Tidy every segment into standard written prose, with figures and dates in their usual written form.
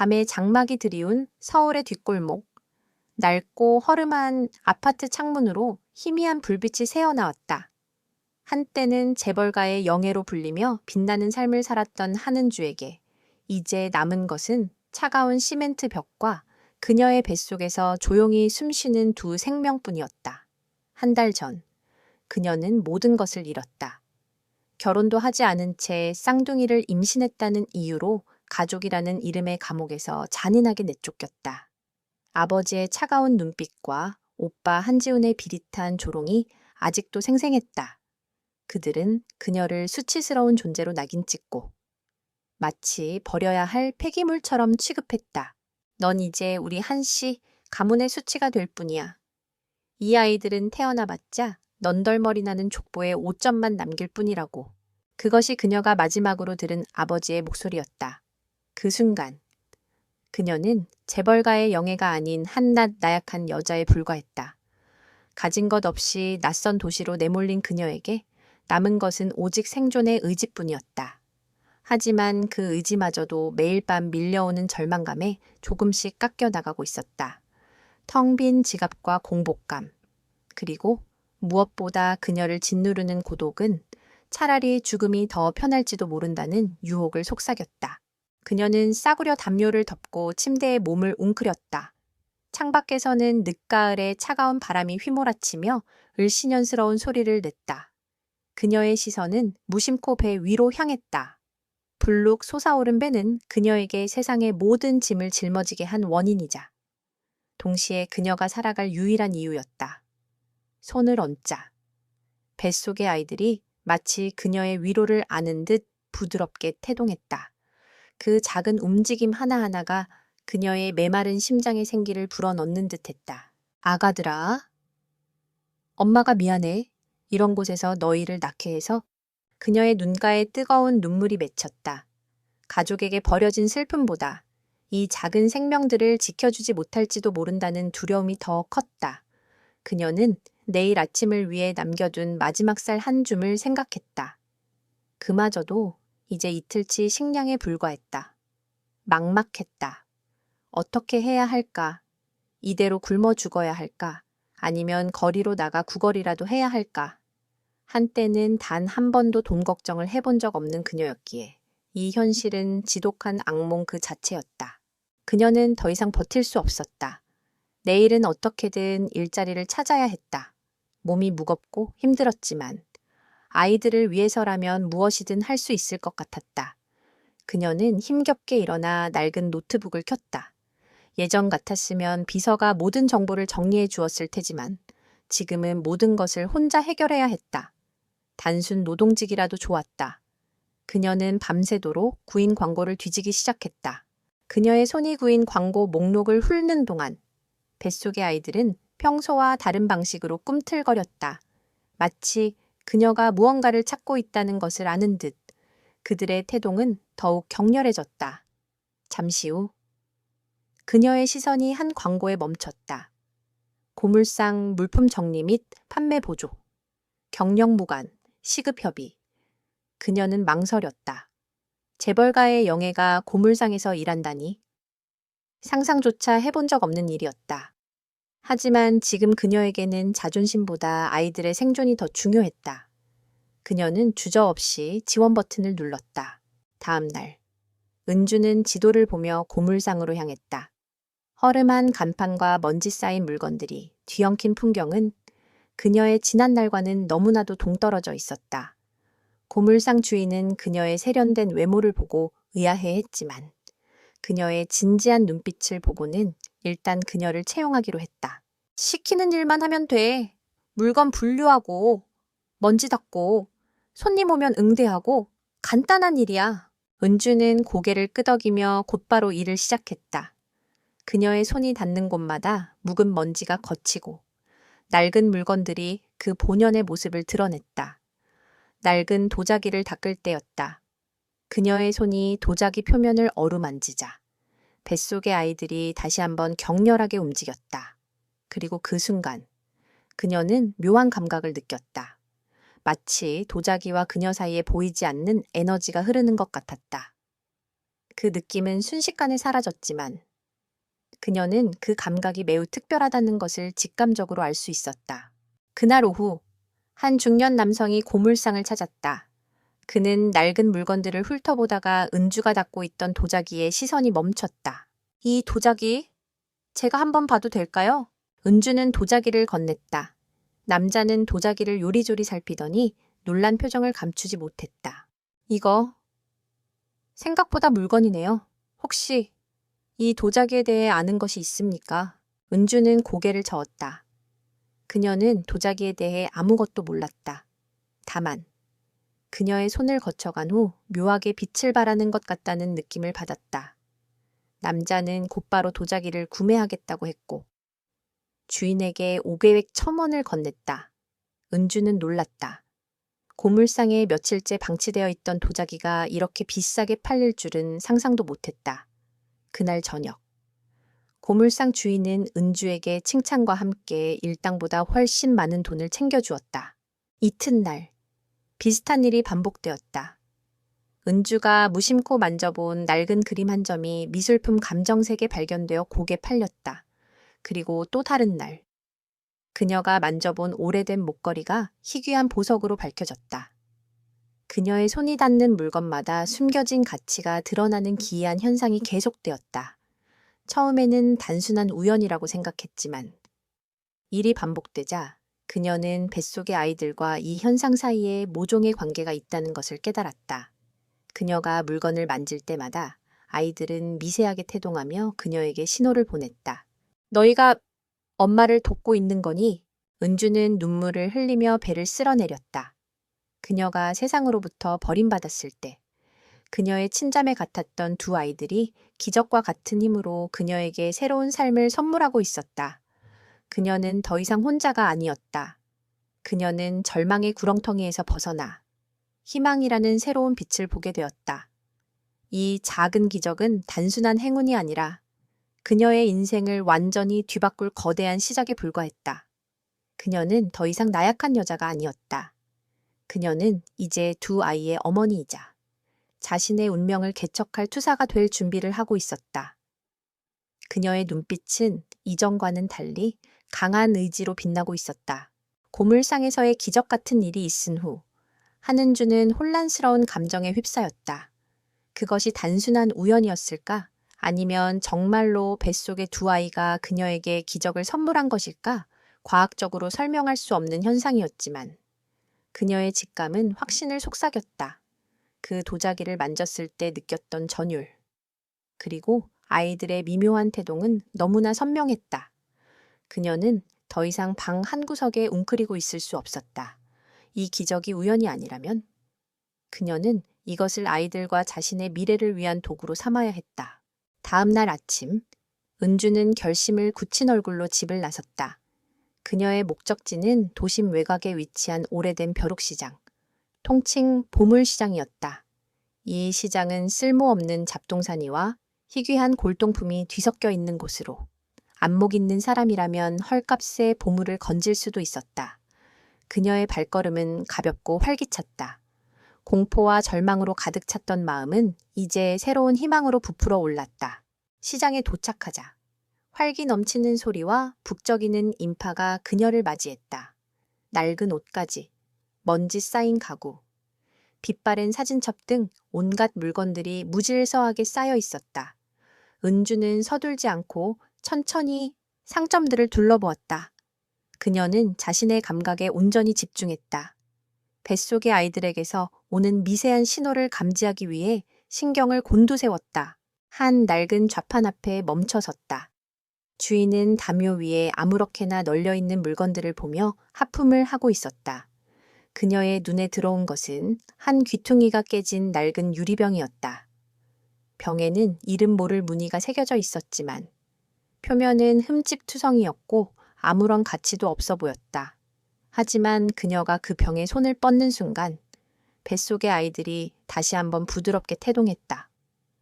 밤에 장막이 드리운 서울의 뒷골목, 낡고 허름한 아파트 창문으로 희미한 불빛이 새어나왔다. 한때는 재벌가의 영예로 불리며 빛나는 삶을 살았던 한은주에게 이제 남은 것은 차가운 시멘트 벽과 그녀의 뱃속에서 조용히 숨쉬는 두 생명뿐이었다. 한 달 전, 그녀는 모든 것을 잃었다. 결혼도 하지 않은 채 쌍둥이를 임신했다는 이유로 가족이라는 이름의 감옥에서 잔인하게 내쫓겼다. 아버지의 차가운 눈빛과 오빠 한지훈의 비릿한 조롱이 아직도 생생했다. 그들은 그녀를 수치스러운 존재로 낙인 찍고 마치 버려야 할 폐기물처럼 취급했다. 넌 이제 우리 한씨 가문의 수치가 될 뿐이야. 이 아이들은 태어나봤자 넌덜머리 나는 족보에 5점만 남길 뿐이라고. 그것이 그녀가 마지막으로 들은 아버지의 목소리였다. 그 순간 그녀는 재벌가의 영예가 아닌 한낱 나약한 여자에 불과했다. 가진 것 없이 낯선 도시로 내몰린 그녀에게 남은 것은 오직 생존의 의지뿐이었다. 하지만 그 의지마저도 매일 밤 밀려오는 절망감에 조금씩 깎여 나가고 있었다. 텅 빈 지갑과 공복감, 그리고 무엇보다 그녀를 짓누르는 고독은 차라리 죽음이 더 편할지도 모른다는 유혹을 속삭였다. 그녀는 싸구려 담요를 덮고 침대에 몸을 웅크렸다. 창밖에서는 늦가을에 차가운 바람이 휘몰아치며 을씨년스러운 소리를 냈다. 그녀의 시선은 무심코 배 위로 향했다. 불룩 솟아오른 배는 그녀에게 세상의 모든 짐을 짊어지게 한 원인이자 동시에 그녀가 살아갈 유일한 이유였다. 손을 얹자. 뱃속의 아이들이 마치 그녀의 위로를 아는 듯 부드럽게 태동했다. 그 작은 움직임 하나하나가 그녀의 메마른 심장의 생기를 불어넣는 듯했다. 아가들아, 엄마가 미안해. 이런 곳에서 너희를 낳게 해서. 그녀의 눈가에 뜨거운 눈물이 맺혔다. 가족에게 버려진 슬픔보다 이 작은 생명들을 지켜주지 못할지도 모른다는 두려움이 더 컸다. 그녀는 내일 아침을 위해 남겨둔 마지막 쌀 한 줌을 생각했다. 그마저도 이제 이틀치 식량에 불과했다. 막막했다. 어떻게 해야 할까? 이대로 굶어 죽어야 할까? 아니면 거리로 나가 구걸이라도 해야 할까? 한때는 단 한 번도 돈 걱정을 해본 적 없는 그녀였기에 이 현실은 지독한 악몽 그 자체였다. 그녀는 더 이상 버틸 수 없었다. 내일은 어떻게든 일자리를 찾아야 했다. 몸이 무겁고 힘들었지만 아이들을 위해서라면 무엇이든 할 수 있을 것 같았다. 그녀는 힘겹게 일어나 낡은 노트북을 켰다. 예전 같았으면 비서가 모든 정보를 정리해 주었을 테지만 지금은 모든 것을 혼자 해결해야 했다. 단순 노동직이라도 좋았다. 그녀는 밤새도록 구인 광고를 뒤지기 시작했다. 그녀의 손이 구인 광고 목록을 훑는 동안 뱃속의 아이들은 평소와 다른 방식으로 꿈틀거렸다. 마치 그녀가 무언가를 찾고 있다는 것을 아는 듯 그들의 태동은 더욱 격렬해졌다. 잠시 후 그녀의 시선이 한 광고에 멈췄다. 고물상 물품 정리 및 판매 보조, 경력 무관, 시급협의. 그녀는 망설였다. 재벌가의 영예가 고물상에서 일한다니 상상조차 해본 적 없는 일이었다. 하지만 지금 그녀에게는 자존심보다 아이들의 생존이 더 중요했다. 그녀는 주저없이 지원 버튼을 눌렀다. 다음 날, 은주는 지도를 보며 고물상으로 향했다. 허름한 간판과 먼지 쌓인 물건들이 뒤엉킨 풍경은 그녀의 지난날과는 너무나도 동떨어져 있었다. 고물상 주인은 그녀의 세련된 외모를 보고 의아해했지만 그녀의 진지한 눈빛을 보고는 일단 그녀를 채용하기로 했다. 시키는 일만 하면 돼. 물건 분류하고 먼지 닦고 손님 오면 응대하고 간단한 일이야. 은주는 고개를 끄덕이며 곧바로 일을 시작했다. 그녀의 손이 닿는 곳마다 묵은 먼지가 걷히고 낡은 물건들이 그 본연의 모습을 드러냈다. 낡은 도자기를 닦을 때였다. 그녀의 손이 도자기 표면을 어루만지자 뱃속의 아이들이 다시 한번 격렬하게 움직였다. 그리고 그 순간 그녀는 묘한 감각을 느꼈다. 마치 도자기와 그녀 사이에 보이지 않는 에너지가 흐르는 것 같았다. 그 느낌은 순식간에 사라졌지만 그녀는 그 감각이 매우 특별하다는 것을 직감적으로 알 수 있었다. 그날 오후 한 중년 남성이 고물상을 찾았다. 그는 낡은 물건들을 훑어보다가 은주가 닫고 있던 도자기에 시선이 멈췄다. 이 도자기? 제가 한번 봐도 될까요? 은주는 도자기를 건넸다. 남자는 도자기를 요리조리 살피더니 놀란 표정을 감추지 못했다. 이거 생각보다 물건이네요. 혹시 이 도자기에 대해 아는 것이 있습니까? 은주는 고개를 저었다. 그녀는 도자기에 대해 아무것도 몰랐다. 다만 그녀의 손을 거쳐간 후 묘하게 빛을 발하는 것 같다는 느낌을 받았다. 남자는 곧바로 도자기를 구매하겠다고 했고 주인에게 5계획 1,000원을 건넸다. 은주는 놀랐다. 고물상에 며칠째 방치되어 있던 도자기가 이렇게 비싸게 팔릴 줄은 상상도 못했다. 그날 저녁 고물상 주인은 은주에게 칭찬과 함께 일당보다 훨씬 많은 돈을 챙겨주었다. 이튿날 비슷한 일이 반복되었다. 은주가 무심코 만져본 낡은 그림 한 점이 미술품 감정색에 발견되어 고개 팔렸다. 그리고 또 다른 날 그녀가 만져본 오래된 목걸이가 희귀한 보석으로 밝혀졌다. 그녀의 손이 닿는 물건마다 숨겨진 가치가 드러나는 기이한 현상이 계속되었다. 처음에는 단순한 우연이라고 생각했지만 일이 반복되자 그녀는 뱃속의 아이들과 이 현상 사이에 모종의 관계가 있다는 것을 깨달았다. 그녀가 물건을 만질 때마다 아이들은 미세하게 태동하며 그녀에게 신호를 보냈다. 너희가 엄마를 돕고 있는 거니? 은주는 눈물을 흘리며 배를 쓸어내렸다. 그녀가 세상으로부터 버림받았을 때 그녀의 친자매 같았던 두 아이들이 기적과 같은 힘으로 그녀에게 새로운 삶을 선물하고 있었다. 그녀는 더 이상 혼자가 아니었다. 그녀는 절망의 구렁텅이에서 벗어나 희망이라는 새로운 빛을 보게 되었다. 이 작은 기적은 단순한 행운이 아니라 그녀의 인생을 완전히 뒤바꿀 거대한 시작에 불과했다. 그녀는 더 이상 나약한 여자가 아니었다. 그녀는 이제 두 아이의 어머니이자 자신의 운명을 개척할 투사가 될 준비를 하고 있었다. 그녀의 눈빛은 이전과는 달리 강한 의지로 빛나고 있었다. 고물상에서의 기적 같은 일이 있은 후 한은주는 혼란스러운 감정에 휩싸였다. 그것이 단순한 우연이었을까? 아니면 정말로 뱃속의 두 아이가 그녀에게 기적을 선물한 것일까? 과학적으로 설명할 수 없는 현상이었지만 그녀의 직감은 확신을 속삭였다. 그 도자기를 만졌을 때 느꼈던 전율. 그리고 아이들의 미묘한 태동은 너무나 선명했다. 그녀는 더 이상 방 한 구석에 웅크리고 있을 수 없었다. 이 기적이 우연이 아니라면 그녀는 이것을 아이들과 자신의 미래를 위한 도구로 삼아야 했다. 다음 날 아침, 은주는 결심을 굳힌 얼굴로 집을 나섰다. 그녀의 목적지는 도심 외곽에 위치한 오래된 벼룩시장, 통칭 보물시장이었다. 이 시장은 쓸모없는 잡동사니와 희귀한 골동품이 뒤섞여 있는 곳으로 안목 있는 사람이라면 헐값에 보물을 건질 수도 있었다. 그녀의 발걸음은 가볍고 활기찼다. 공포와 절망으로 가득 찼던 마음은 이제 새로운 희망으로 부풀어 올랐다. 시장에 도착하자 활기 넘치는 소리와 북적이는 인파가 그녀를 맞이했다. 낡은 옷가지, 먼지 쌓인 가구, 빛바랜 사진첩 등 온갖 물건들이 무질서하게 쌓여 있었다. 은주는 서둘지 않고 천천히 상점들을 둘러보았다. 그녀는 자신의 감각에 온전히 집중했다. 뱃속의 아이들에게서 오는 미세한 신호를 감지하기 위해 신경을 곤두세웠다. 한 낡은 좌판 앞에 멈춰섰다. 주인은 담요 위에 아무렇게나 널려있는 물건들을 보며 하품을 하고 있었다. 그녀의 눈에 들어온 것은 한 귀퉁이가 깨진 낡은 유리병이었다. 병에는 이름 모를 무늬가 새겨져 있었지만 표면은 흠집투성이었고 아무런 가치도 없어 보였다. 하지만 그녀가 그 병에 손을 뻗는 순간 뱃속의 아이들이 다시 한번 부드럽게 태동했다.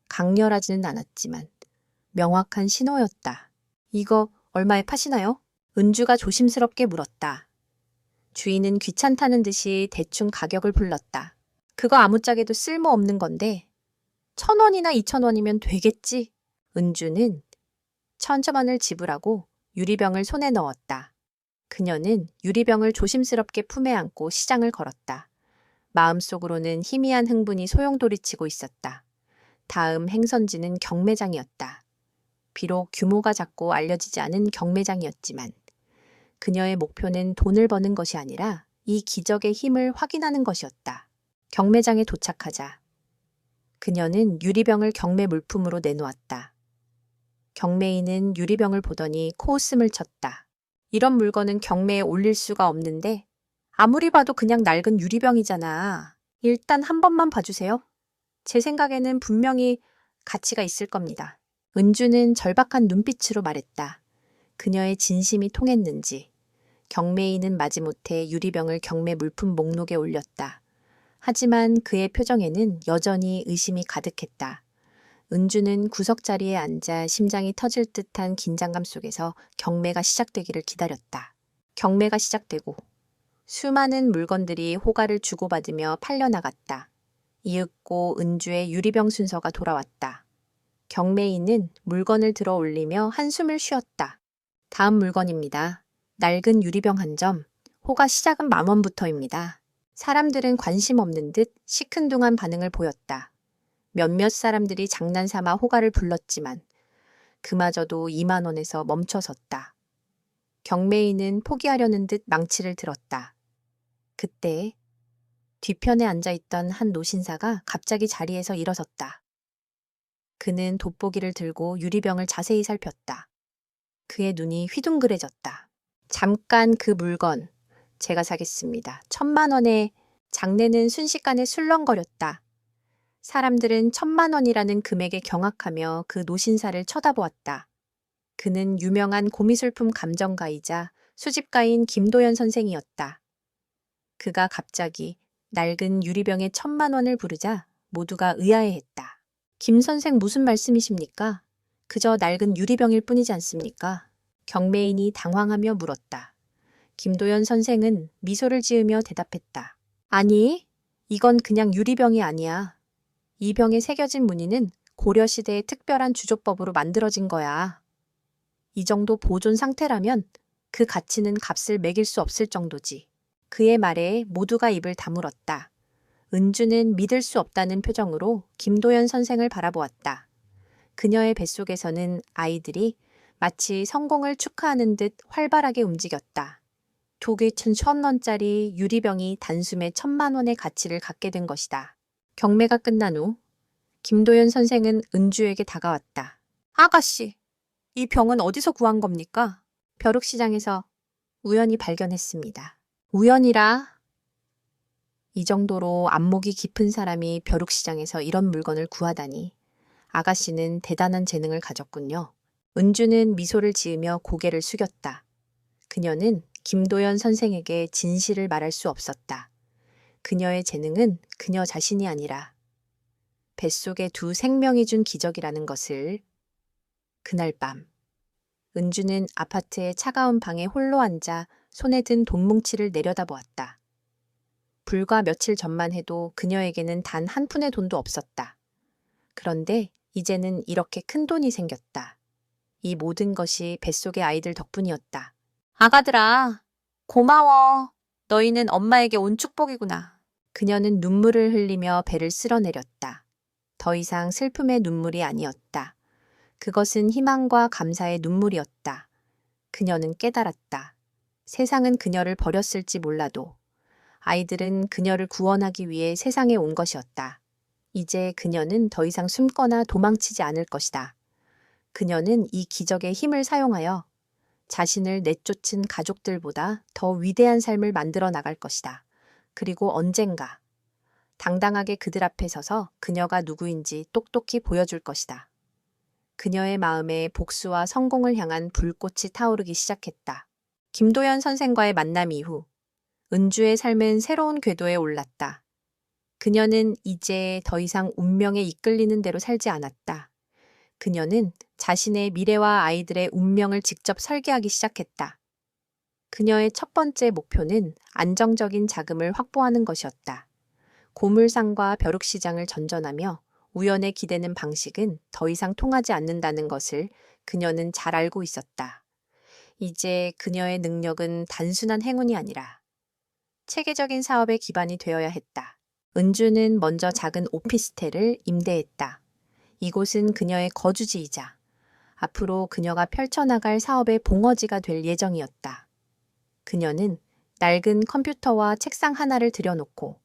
강렬하지는 않았지만 명확한 신호였다. 이거 얼마에 파시나요? 은주가 조심스럽게 물었다. 주인은 귀찮다는 듯이 대충 가격을 불렀다. 그거 아무짝에도 쓸모없는 건데 1,000원이나 2,000원이면 되겠지. 은주는 1,000원을 지불하고 유리병을 손에 넣었다. 그녀는 유리병을 조심스럽게 품에 안고 시장을 걸었다. 마음속으로는 희미한 흥분이 소용돌이치고 있었다. 다음 행선지는 경매장이었다. 비록 규모가 작고 알려지지 않은 경매장이었지만 그녀의 목표는 돈을 버는 것이 아니라 이 기적의 힘을 확인하는 것이었다. 경매장에 도착하자 그녀는 유리병을 경매 물품으로 내놓았다. 경매인은 유리병을 보더니 코웃음을 쳤다. 이런 물건은 경매에 올릴 수가 없는데 아무리 봐도 그냥 낡은 유리병이잖아. 일단 한 번만 봐주세요. 제 생각에는 분명히 가치가 있을 겁니다. 은주는 절박한 눈빛으로 말했다. 그녀의 진심이 통했는지 경매인은 마지못해 유리병을 경매 물품 목록에 올렸다. 하지만 그의 표정에는 여전히 의심이 가득했다. 은주는 구석자리에 앉아 심장이 터질 듯한 긴장감 속에서 경매가 시작되기를 기다렸다. 경매가 시작되고 수많은 물건들이 호가를 주고받으며 팔려나갔다. 이윽고 은주의 유리병 순서가 돌아왔다. 경매인은 물건을 들어 올리며 한숨을 쉬었다. 다음 물건입니다. 낡은 유리병 한 점. 호가 시작은 10,000원부터입니다. 사람들은 관심 없는 듯 시큰둥한 반응을 보였다. 몇몇 사람들이 장난삼아 호가를 불렀지만 그마저도 20,000원에서 멈춰섰다. 경매인은 포기하려는 듯 망치를 들었다. 그때 뒤편에 앉아있던 한 노신사가 갑자기 자리에서 일어섰다. 그는 돋보기를 들고 유리병을 자세히 살폈다. 그의 눈이 휘둥그레졌다. 잠깐 그 물건 제가 사겠습니다. 1,000,000원에 장내는 순식간에 술렁거렸다. 사람들은 1,000,000원이라는 금액에 경악하며 그 노신사를 쳐다보았다. 그는 유명한 고미술품 감정가이자 수집가인 김도연 선생이었다. 그가 갑자기 낡은 유리병에 1,000,000원을 부르자 모두가 의아해했다. 김 선생 무슨 말씀이십니까? 그저 낡은 유리병일 뿐이지 않습니까? 경매인이 당황하며 물었다. 김도연 선생은 미소를 지으며 대답했다. 아니, 이건 그냥 유리병이 아니야. 이 병에 새겨진 무늬는 고려시대의 특별한 주조법으로 만들어진 거야. 이 정도 보존 상태라면 그 가치는 값을 매길 수 없을 정도지. 그의 말에 모두가 입을 다물었다. 은주는 믿을 수 없다는 표정으로 김도연 선생을 바라보았다. 그녀의 뱃속에서는 아이들이 마치 성공을 축하하는 듯 활발하게 움직였다. 2,1,000원짜리 유리병이 단숨에 1,000,000원의 가치를 갖게 된 것이다. 경매가 끝난 후 김도연 선생은 은주에게 다가왔다. 아가씨, 이 병은 어디서 구한 겁니까? 벼룩시장에서 우연히 발견했습니다. 우연이라? 이 정도로 안목이 깊은 사람이 벼룩시장에서 이런 물건을 구하다니. 아가씨는 대단한 재능을 가졌군요. 은주는 미소를 지으며 고개를 숙였다. 그녀는 김도연 선생에게 진실을 말할 수 없었다. 그녀의 재능은 그녀 자신이 아니라 뱃속에 두 생명이 준 기적이라는 것을. 그날 밤 은주는 아파트의 차가운 방에 홀로 앉아 손에 든 돈뭉치를 내려다보았다. 불과 며칠 전만 해도 그녀에게는 단 한 푼의 돈도 없었다. 그런데 이제는 이렇게 큰 돈이 생겼다. 이 모든 것이 뱃속의 아이들 덕분이었다. 아가들아, 고마워. 너희는 엄마에게 온 축복이구나. 그녀는 눈물을 흘리며 배를 쓸어내렸다. 더 이상 슬픔의 눈물이 아니었다. 그것은 희망과 감사의 눈물이었다. 그녀는 깨달았다. 세상은 그녀를 버렸을지 몰라도 아이들은 그녀를 구원하기 위해 세상에 온 것이었다. 이제 그녀는 더 이상 숨거나 도망치지 않을 것이다. 그녀는 이 기적의 힘을 사용하여 자신을 내쫓은 가족들보다 더 위대한 삶을 만들어 나갈 것이다. 그리고 언젠가 당당하게 그들 앞에 서서 그녀가 누구인지 똑똑히 보여줄 것이다. 그녀의 마음에 복수와 성공을 향한 불꽃이 타오르기 시작했다. 김도연 선생과의 만남 이후 은주의 삶은 새로운 궤도에 올랐다. 그녀는 이제 더 이상 운명에 이끌리는 대로 살지 않았다. 그녀는 자신의 미래와 아이들의 운명을 직접 설계하기 시작했다. 그녀의 첫 번째 목표는 안정적인 자금을 확보하는 것이었다. 고물상과 벼룩시장을 전전하며 우연에 기대는 방식은 더 이상 통하지 않는다는 것을 그녀는 잘 알고 있었다. 이제 그녀의 능력은 단순한 행운이 아니라 체계적인 사업의 기반이 되어야 했다. 은주는 먼저 작은 오피스텔을 임대했다. 이곳은 그녀의 거주지이자 앞으로 그녀가 펼쳐나갈 사업의 봉어지가 될 예정이었다. 그녀는 낡은 컴퓨터와 책상 하나를 들여놓고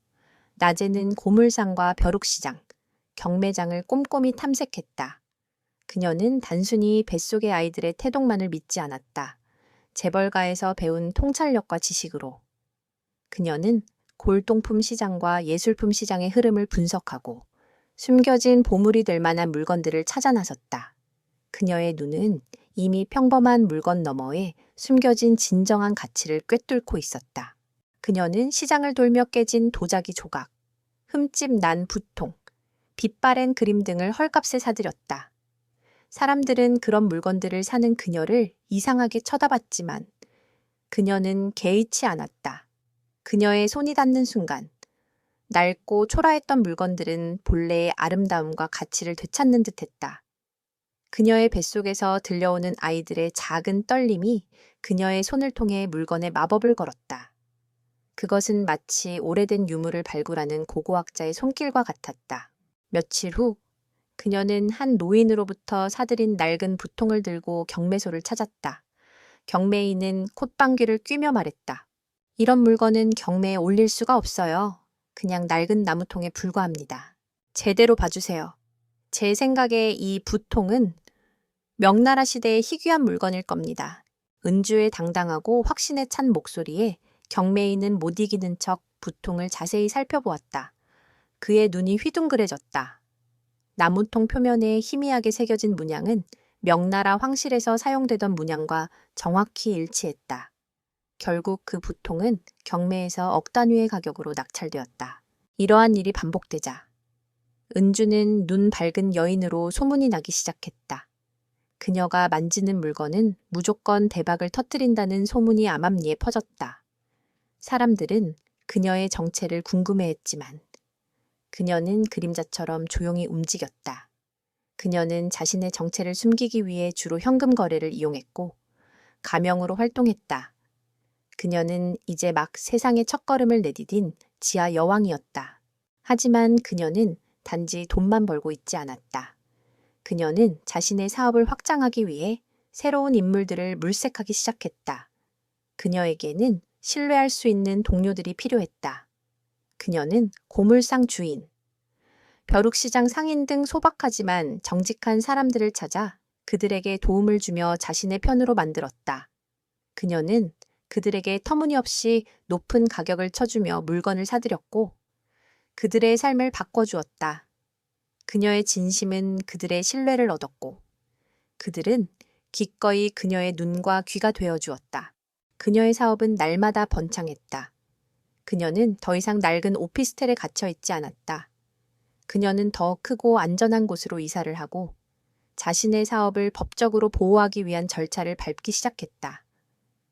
낮에는 고물상과 벼룩시장, 경매장을 꼼꼼히 탐색했다. 그녀는 단순히 뱃속의 아이들의 태동만을 믿지 않았다. 재벌가에서 배운 통찰력과 지식으로 그녀는 골동품 시장과 예술품 시장의 흐름을 분석하고 숨겨진 보물이 될 만한 물건들을 찾아 나섰다. 그녀의 눈은 이미 평범한 물건 너머에 숨겨진 진정한 가치를 꿰뚫고 있었다. 그녀는 시장을 돌며 깨진 도자기 조각, 흠집 난 부통, 빛바랜 그림 등을 헐값에 사들였다. 사람들은 그런 물건들을 사는 그녀를 이상하게 쳐다봤지만 그녀는 개의치 않았다. 그녀의 손이 닿는 순간 낡고 초라했던 물건들은 본래의 아름다움과 가치를 되찾는 듯했다. 그녀의 뱃속에서 들려오는 아이들의 작은 떨림이 그녀의 손을 통해 물건에 마법을 걸었다. 그것은 마치 오래된 유물을 발굴하는 고고학자의 손길과 같았다. 며칠 후 그녀는 한 노인으로부터 사들인 낡은 부통을 들고 경매소를 찾았다. 경매인은 콧방귀를 뀌며 말했다. 이런 물건은 경매에 올릴 수가 없어요. 그냥 낡은 나무통에 불과합니다. 제대로 봐주세요. 제 생각에 이 부통은 명나라 시대의 희귀한 물건일 겁니다. 은주의 당당하고 확신에 찬 목소리에 경매인은 못 이기는 척 부통을 자세히 살펴보았다. 그의 눈이 휘둥그레졌다. 나무통 표면에 희미하게 새겨진 문양은 명나라 황실에서 사용되던 문양과 정확히 일치했다. 결국 그 부통은 경매에서 억 단위의 가격으로 낙찰되었다. 이러한 일이 반복되자 은주는 눈 밝은 여인으로 소문이 나기 시작했다. 그녀가 만지는 물건은 무조건 대박을 터뜨린다는 소문이 암암리에 퍼졌다. 사람들은 그녀의 정체를 궁금해했지만 그녀는 그림자처럼 조용히 움직였다. 그녀는 자신의 정체를 숨기기 위해 주로 현금 거래를 이용했고 가명으로 활동했다. 그녀는 이제 막 세상의 첫걸음을 내디딘 지하 여왕이었다. 하지만 그녀는 단지 돈만 벌고 있지 않았다. 그녀는 자신의 사업을 확장하기 위해 새로운 인물들을 물색하기 시작했다. 그녀에게는 신뢰할 수 있는 동료들이 필요했다. 그녀는 고물상 주인, 벼룩시장 상인 등 소박하지만 정직한 사람들을 찾아 그들에게 도움을 주며 자신의 편으로 만들었다. 그녀는 그들에게 터무니없이 높은 가격을 쳐주며 물건을 사들였고 그들의 삶을 바꿔주었다. 그녀의 진심은 그들의 신뢰를 얻었고 그들은 기꺼이 그녀의 눈과 귀가 되어주었다. 그녀의 사업은 날마다 번창했다. 그녀는 더 이상 낡은 오피스텔에 갇혀 있지 않았다. 그녀는 더 크고 안전한 곳으로 이사를 하고 자신의 사업을 법적으로 보호하기 위한 절차를 밟기 시작했다.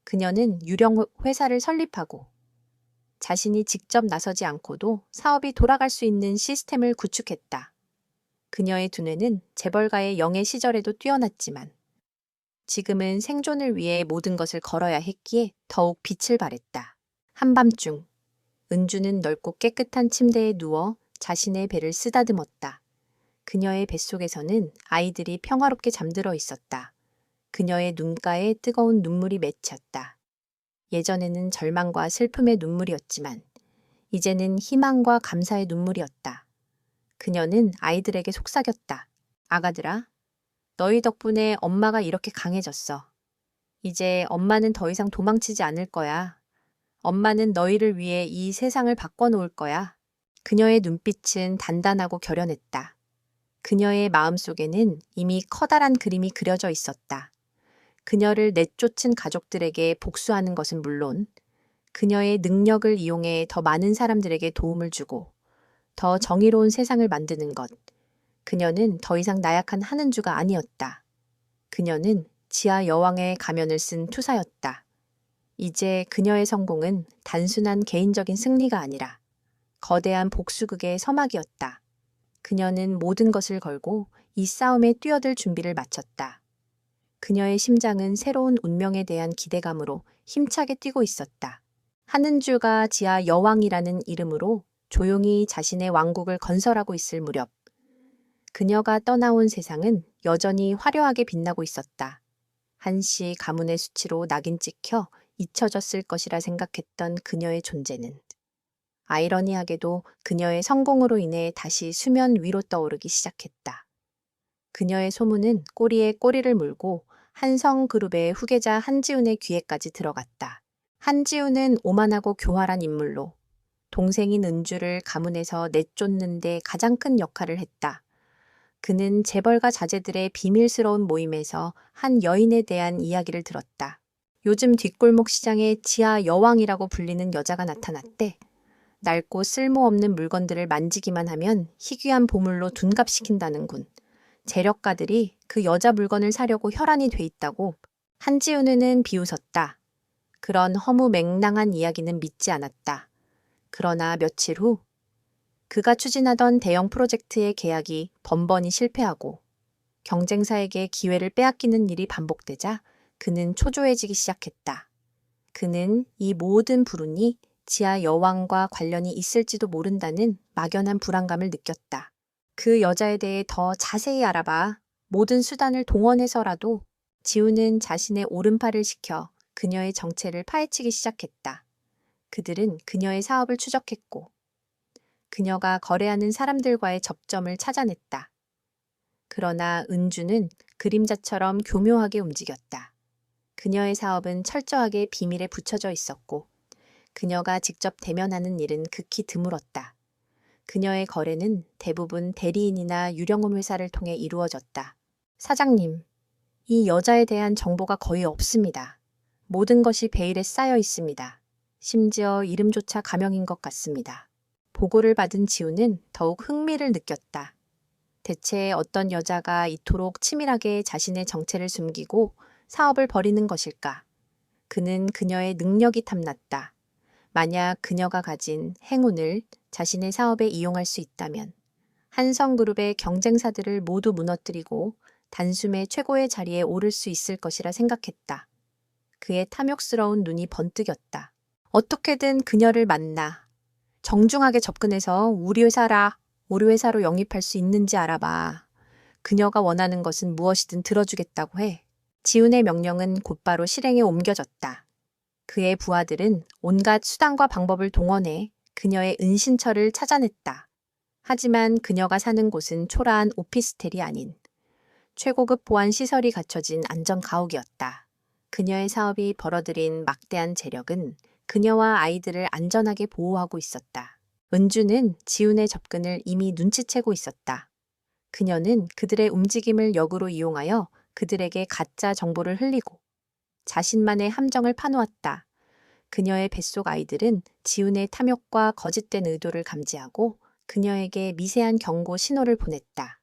그녀는 유령 회사를 설립하고 자신이 직접 나서지 않고도 사업이 돌아갈 수 있는 시스템을 구축했다. 그녀의 두뇌는 재벌가의 영예 시절에도 뛰어났지만 지금은 생존을 위해 모든 것을 걸어야 했기에 더욱 빛을 발했다. 한밤중 은주는 넓고 깨끗한 침대에 누워 자신의 배를 쓰다듬었다. 그녀의 뱃속에서는 아이들이 평화롭게 잠들어 있었다. 그녀의 눈가에 뜨거운 눈물이 맺혔다. 예전에는 절망과 슬픔의 눈물이었지만 이제는 희망과 감사의 눈물이었다. 그녀는 아이들에게 속삭였다. 아가들아, 너희 덕분에 엄마가 이렇게 강해졌어. 이제 엄마는 더 이상 도망치지 않을 거야. 엄마는 너희를 위해 이 세상을 바꿔놓을 거야. 그녀의 눈빛은 단단하고 결연했다. 그녀의 마음속에는 이미 커다란 그림이 그려져 있었다. 그녀를 내쫓은 가족들에게 복수하는 것은 물론 그녀의 능력을 이용해 더 많은 사람들에게 도움을 주고 더 정의로운 세상을 만드는 것. 그녀는 더 이상 나약한 한은주가 아니었다. 그녀는 지하 여왕의 가면을 쓴 투사였다. 이제 그녀의 성공은 단순한 개인적인 승리가 아니라 거대한 복수극의 서막이었다. 그녀는 모든 것을 걸고 이 싸움에 뛰어들 준비를 마쳤다. 그녀의 심장은 새로운 운명에 대한 기대감으로 힘차게 뛰고 있었다. 한은주가 지하 여왕이라는 이름으로 조용히 자신의 왕국을 건설하고 있을 무렵, 그녀가 떠나온 세상은 여전히 화려하게 빛나고 있었다. 한시 가문의 수치로 낙인 찍혀 잊혀졌을 것이라 생각했던 그녀의 존재는 아이러니하게도 그녀의 성공으로 인해 다시 수면 위로 떠오르기 시작했다. 그녀의 소문은 꼬리에 꼬리를 물고 한성그룹의 후계자 한지훈의 귀에까지 들어갔다. 한지훈은 오만하고 교활한 인물로 동생인 은주를 가문에서 내쫓는 데 가장 큰 역할을 했다. 그는 재벌가 자제들의 비밀스러운 모임에서 한 여인에 대한 이야기를 들었다. 요즘 뒷골목 시장에 지하 여왕이라고 불리는 여자가 나타났대. 낡고 쓸모없는 물건들을 만지기만 하면 희귀한 보물로 둔갑시킨다는군. 재력가들이 그 여자 물건을 사려고 혈안이 돼 있다고. 한지훈은 비웃었다. 그런 허무맹랑한 이야기는 믿지 않았다. 그러나 며칠 후 그가 추진하던 대형 프로젝트의 계약이 번번이 실패하고 경쟁사에게 기회를 빼앗기는 일이 반복되자 그는 초조해지기 시작했다. 그는 이 모든 불운이 지하 여왕과 관련이 있을지도 모른다는 막연한 불안감을 느꼈다. 그 여자에 대해 더 자세히 알아봐. 모든 수단을 동원해서라도. 지우는 자신의 오른팔을 시켜 그녀의 정체를 파헤치기 시작했다. 그들은 그녀의 사업을 추적했고 그녀가 거래하는 사람들과의 접점을 찾아냈다. 그러나 은주는 그림자처럼 교묘하게 움직였다. 그녀의 사업은 철저하게 비밀에 붙여져 있었고 그녀가 직접 대면하는 일은 극히 드물었다. 그녀의 거래는 대부분 대리인이나 유령홈 회사를 통해 이루어졌다. 사장님, 이 여자에 대한 정보가 거의 없습니다. 모든 것이 베일에 쌓여 있습니다. 심지어 이름조차 가명인 것 같습니다. 보고를 받은 지우는 더욱 흥미를 느꼈다. 대체 어떤 여자가 이토록 치밀하게 자신의 정체를 숨기고 사업을 벌이는 것일까? 그는 그녀의 능력이 탐났다. 만약 그녀가 가진 행운을 자신의 사업에 이용할 수 있다면 한성그룹의 경쟁사들을 모두 무너뜨리고 단숨에 최고의 자리에 오를 수 있을 것이라 생각했다. 그의 탐욕스러운 눈이 번뜩였다. 어떻게든 그녀를 만나 정중하게 접근해서 우리 회사로 영입할 수 있는지 알아봐. 그녀가 원하는 것은 무엇이든 들어주겠다고 해. 지훈의 명령은 곧바로 실행에 옮겨졌다. 그의 부하들은 온갖 수단과 방법을 동원해 그녀의 은신처를 찾아냈다. 하지만 그녀가 사는 곳은 초라한 오피스텔이 아닌 최고급 보안 시설이 갖춰진 안전 가옥이었다. 그녀의 사업이 벌어들인 막대한 재력은 그녀와 아이들을 안전하게 보호하고 있었다. 은주는 지훈의 접근을 이미 눈치채고 있었다. 그녀는 그들의 움직임을 역으로 이용하여 그들에게 가짜 정보를 흘리고 자신만의 함정을 파놓았다. 그녀의 뱃속 아이들은 지훈의 탐욕과 거짓된 의도를 감지하고 그녀에게 미세한 경고 신호를 보냈다.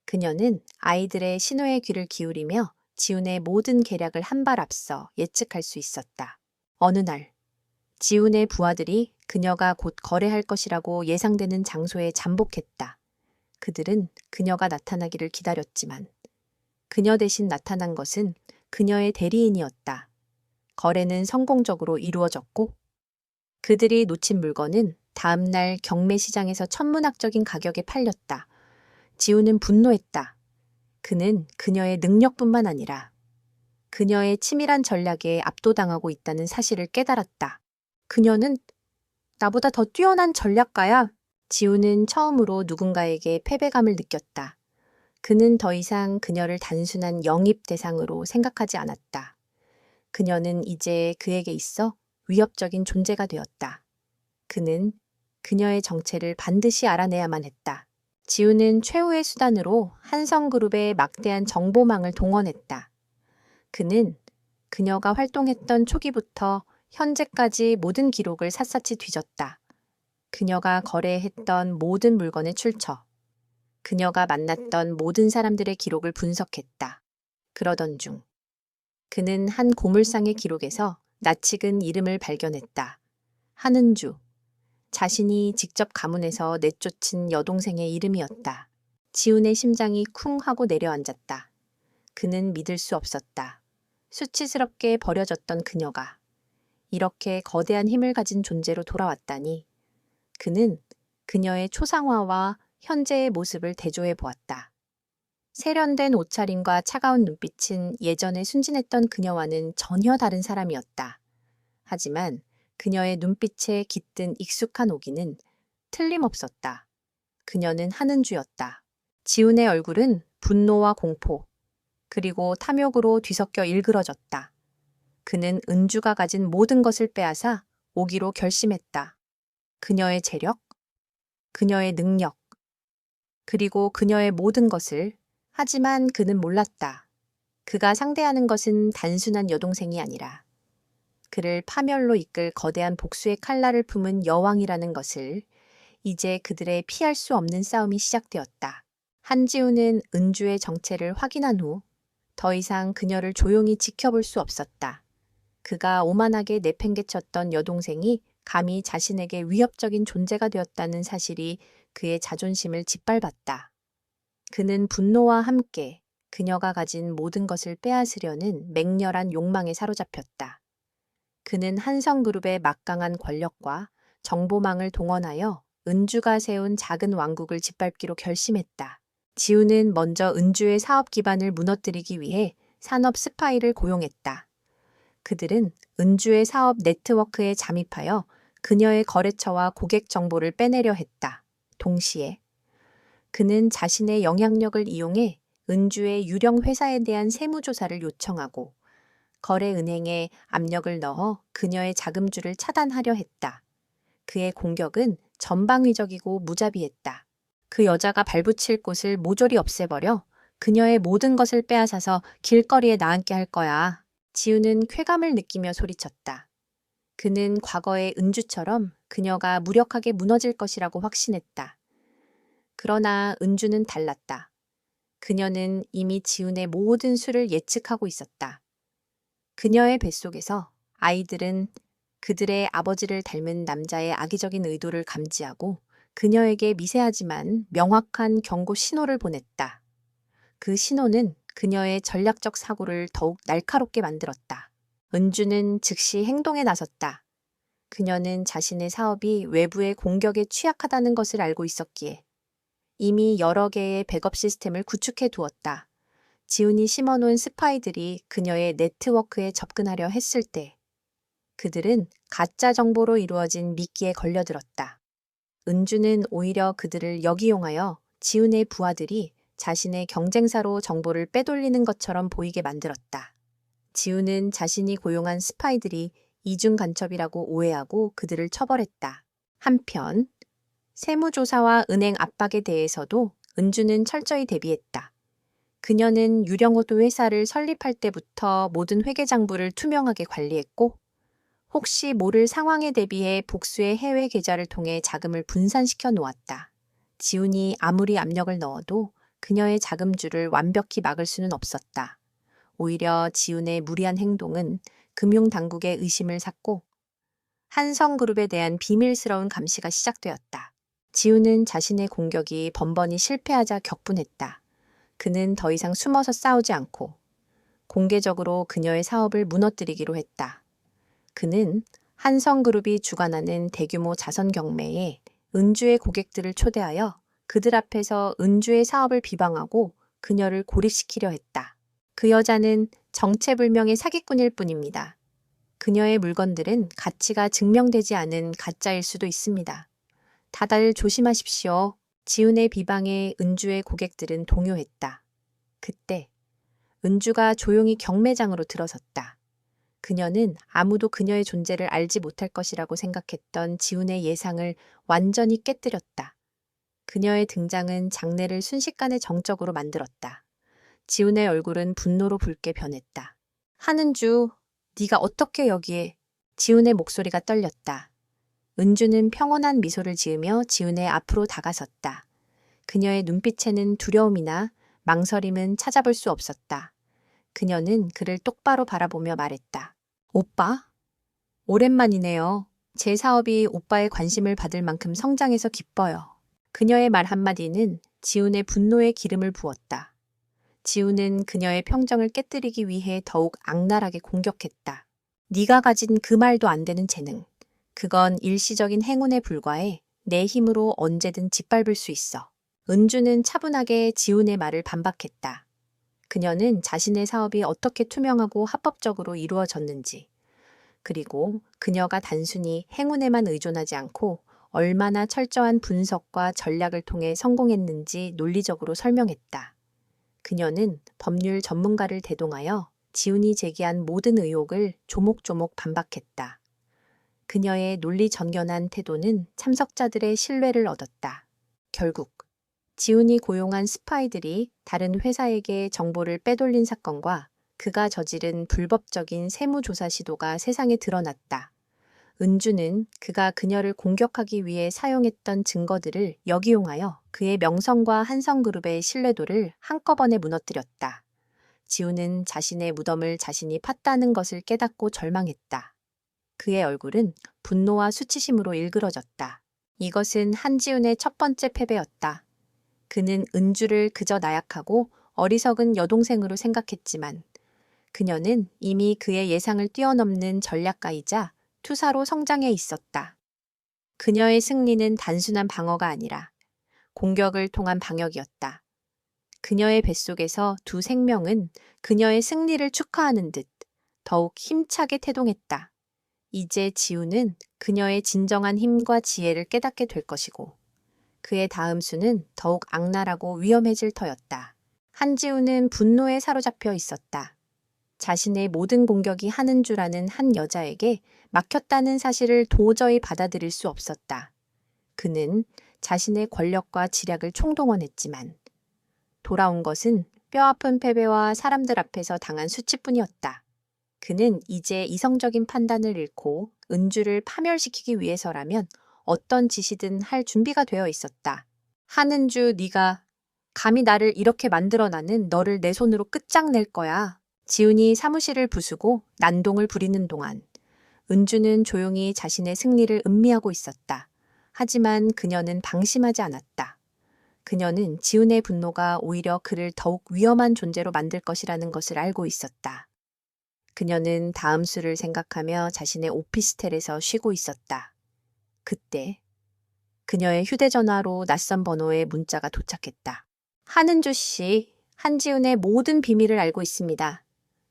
그녀는 아이들의 신호에 귀를 기울이며 지훈의 모든 계략을 한 발 앞서 예측할 수 있었다. 어느 날 지훈의 부하들이 그녀가 곧 거래할 것이라고 예상되는 장소에 잠복했다. 그들은 그녀가 나타나기를 기다렸지만 그녀 대신 나타난 것은 그녀의 대리인이었다. 거래는 성공적으로 이루어졌고 그들이 놓친 물건은 다음 날 경매 시장에서 천문학적인 가격에 팔렸다. 지훈은 분노했다. 그는 그녀의 능력뿐만 아니라 그녀의 치밀한 전략에 압도당하고 있다는 사실을 깨달았다. 그녀는 나보다 더 뛰어난 전략가야. 지훈은 처음으로 누군가에게 패배감을 느꼈다. 그는 더 이상 그녀를 단순한 영입 대상으로 생각하지 않았다. 그녀는 이제 그에게 있어 위협적인 존재가 되었다. 그는 그녀의 정체를 반드시 알아내야만 했다. 지훈은 최후의 수단으로 한성그룹의 막대한 정보망을 동원했다. 그는 그녀가 활동했던 초기부터 현재까지 모든 기록을 샅샅이 뒤졌다. 그녀가 거래했던 모든 물건의 출처, 그녀가 만났던 모든 사람들의 기록을 분석했다. 그러던 중 그는 한 고물상의 기록에서 낯익은 이름을 발견했다. 한은주. 자신이 직접 가문에서 내쫓은 여동생의 이름이었다. 지훈의 심장이 쿵 하고 내려앉았다. 그는 믿을 수 없었다. 수치스럽게 버려졌던 그녀가 이렇게 거대한 힘을 가진 존재로 돌아왔다니. 그는 그녀의 초상화와 현재의 모습을 대조해 보았다. 세련된 옷차림과 차가운 눈빛은 예전에 순진했던 그녀와는 전혀 다른 사람이었다. 하지만 그녀의 눈빛에 깃든 익숙한 오기는 틀림없었다. 그녀는 한은주였다. 지훈의 얼굴은 분노와 공포, 그리고 탐욕으로 뒤섞여 일그러졌다. 그는 은주가 가진 모든 것을 빼앗아 오기로 결심했다. 그녀의 재력, 그녀의 능력, 그리고 그녀의 모든 것을. 하지만 그는 몰랐다. 그가 상대하는 것은 단순한 여동생이 아니라 그를 파멸로 이끌 거대한 복수의 칼날을 품은 여왕이라는 것을. 이제 그들의 피할 수 없는 싸움이 시작되었다. 한지우는 은주의 정체를 확인한 후 더 이상 그녀를 조용히 지켜볼 수 없었다. 그가 오만하게 내팽개쳤던 여동생이 감히 자신에게 위협적인 존재가 되었다는 사실이 그의 자존심을 짓밟았다. 그는 분노와 함께 그녀가 가진 모든 것을 빼앗으려는 맹렬한 욕망에 사로잡혔다. 그는 한성그룹의 막강한 권력과 정보망을 동원하여 은주가 세운 작은 왕국을 짓밟기로 결심했다. 지우는 먼저 은주의 사업 기반을 무너뜨리기 위해 산업 스파이를 고용했다. 그들은 은주의 사업 네트워크에 잠입하여 그녀의 거래처와 고객 정보를 빼내려 했다. 동시에 그는 자신의 영향력을 이용해 은주의 유령 회사에 대한 세무조사를 요청하고 거래은행에 압력을 넣어 그녀의 자금줄을 차단하려 했다. 그의 공격은 전방위적이고 무자비했다. 그 여자가 발붙일 곳을 모조리 없애버려 그녀의 모든 것을 빼앗아서 길거리에 나앉게 할 거야. 지우는 쾌감을 느끼며 소리쳤다. 그는 과거의 은주처럼 그녀가 무력하게 무너질 것이라고 확신했다. 그러나 은주는 달랐다. 그녀는 이미 지훈의 모든 수를 예측하고 있었다. 그녀의 뱃속에서 아이들은 그들의 아버지를 닮은 남자의 악의적인 의도를 감지하고 그녀에게 미세하지만 명확한 경고 신호를 보냈다. 그 신호는 그녀의 전략적 사고를 더욱 날카롭게 만들었다. 은주는 즉시 행동에 나섰다. 그녀는 자신의 사업이 외부의 공격에 취약하다는 것을 알고 있었기에 이미 여러 개의 백업 시스템을 구축해 두었다. 지훈이 심어놓은 스파이들이 그녀의 네트워크에 접근하려 했을 때 그들은 가짜 정보로 이루어진 미끼에 걸려들었다. 은주는 오히려 그들을 역이용하여 지훈의 부하들이 자신의 경쟁사로 정보를 빼돌리는 것처럼 보이게 만들었다. 지훈은 자신이 고용한 스파이들이 이중 간첩이라고 오해하고 그들을 처벌했다. 한편 세무조사와 은행 압박에 대해서도 은주는 철저히 대비했다. 그녀는 유령호도 회사를 설립할 때부터 모든 회계장부를 투명하게 관리했고 혹시 모를 상황에 대비해 복수의 해외 계좌를 통해 자금을 분산시켜 놓았다. 지훈이 아무리 압력을 넣어도 그녀의 자금줄을 완벽히 막을 수는 없었다. 오히려 지훈의 무리한 행동은 금융당국의 의심을 샀고 한성그룹에 대한 비밀스러운 감시가 시작되었다. 지훈은 자신의 공격이 번번이 실패하자 격분했다. 그는 더 이상 숨어서 싸우지 않고 공개적으로 그녀의 사업을 무너뜨리기로 했다. 그는 한성그룹이 주관하는 대규모 자선 경매에 은주의 고객들을 초대하여 그들 앞에서 은주의 사업을 비방하고 그녀를 고립시키려 했다. 그 여자는 정체불명의 사기꾼일 뿐입니다. 그녀의 물건들은 가치가 증명되지 않은 가짜일 수도 있습니다. 다들 조심하십시오. 지훈의 비방에 은주의 고객들은 동요했다. 그때 은주가 조용히 경매장으로 들어섰다. 그녀는 아무도 그녀의 존재를 알지 못할 것이라고 생각했던 지훈의 예상을 완전히 깨뜨렸다. 그녀의 등장은 장내를 순식간에 정적으로 만들었다. 지훈의 얼굴은 분노로 붉게 변했다. 한은주, 네가 어떻게 여기에? 지훈의 목소리가 떨렸다. 은주는 평온한 미소를 지으며 지훈의 앞으로 다가섰다. 그녀의 눈빛에는 두려움이나 망설임은 찾아볼 수 없었다. 그녀는 그를 똑바로 바라보며 말했다. 오빠? 오랜만이네요. 제 사업이 오빠의 관심을 받을 만큼 성장해서 기뻐요. 그녀의 말 한마디는 지훈의 분노에 기름을 부었다. 지훈은 그녀의 평정을 깨뜨리기 위해 더욱 악랄하게 공격했다. 네가 가진 그 말도 안 되는 재능. 그건 일시적인 행운에 불과해 내 힘으로 언제든 짓밟을 수 있어. 은주는 차분하게 지훈의 말을 반박했다. 그녀는 자신의 사업이 어떻게 투명하고 합법적으로 이루어졌는지, 그리고 그녀가 단순히 행운에만 의존하지 않고 얼마나 철저한 분석과 전략을 통해 성공했는지 논리적으로 설명했다. 그녀는 법률 전문가를 대동하여 지훈이 제기한 모든 의혹을 조목조목 반박했다. 그녀의 논리 정연한 태도는 참석자들의 신뢰를 얻었다. 결국 지훈이 고용한 스파이들이 다른 회사에게 정보를 빼돌린 사건과 그가 저지른 불법적인 세무조사 시도가 세상에 드러났다. 은주는 그가 그녀를 공격하기 위해 사용했던 증거들을 역이용하여 그의 명성과 한성그룹의 신뢰도를 한꺼번에 무너뜨렸다. 지훈은 자신의 무덤을 자신이 팠다는 것을 깨닫고 절망했다. 그의 얼굴은 분노와 수치심으로 일그러졌다. 이것은 한지훈의 첫 번째 패배였다. 그는 은주를 그저 나약하고 어리석은 여동생으로 생각했지만 그녀는 이미 그의 예상을 뛰어넘는 전략가이자 투사로 성장해 있었다. 그녀의 승리는 단순한 방어가 아니라 공격을 통한 방역이었다. 그녀의 뱃속에서 두 생명은 그녀의 승리를 축하하는 듯 더욱 힘차게 태동했다. 이제 지훈은 그녀의 진정한 힘과 지혜를 깨닫게 될 것이고 그의 다음 수는 더욱 악랄하고 위험해질 터였다. 한지훈은 분노에 사로잡혀 있었다. 자신의 모든 공격이 한은주라는 한 여자에게 막혔다는 사실을 도저히 받아들일 수 없었다. 그는 자신의 권력과 지략을 총동원했지만 돌아온 것은 뼈아픈 패배와 사람들 앞에서 당한 수치뿐이었다. 그는 이제 이성적인 판단을 잃고 은주를 파멸시키기 위해서라면 어떤 짓이든 할 준비가 되어 있었다. 한은주, 네가 감히 나를 이렇게 만들어 나는 너를 내 손으로 끝장낼 거야. 지훈이 사무실을 부수고 난동을 부리는 동안 은주는 조용히 자신의 승리를 음미하고 있었다. 하지만 그녀는 방심하지 않았다. 그녀는 지훈의 분노가 오히려 그를 더욱 위험한 존재로 만들 것이라는 것을 알고 있었다. 그녀는 다음 수를 생각하며 자신의 오피스텔에서 쉬고 있었다. 그때 그녀의 휴대전화로 낯선 번호의 문자가 도착했다. 한은주 씨, 한지훈의 모든 비밀을 알고 있습니다.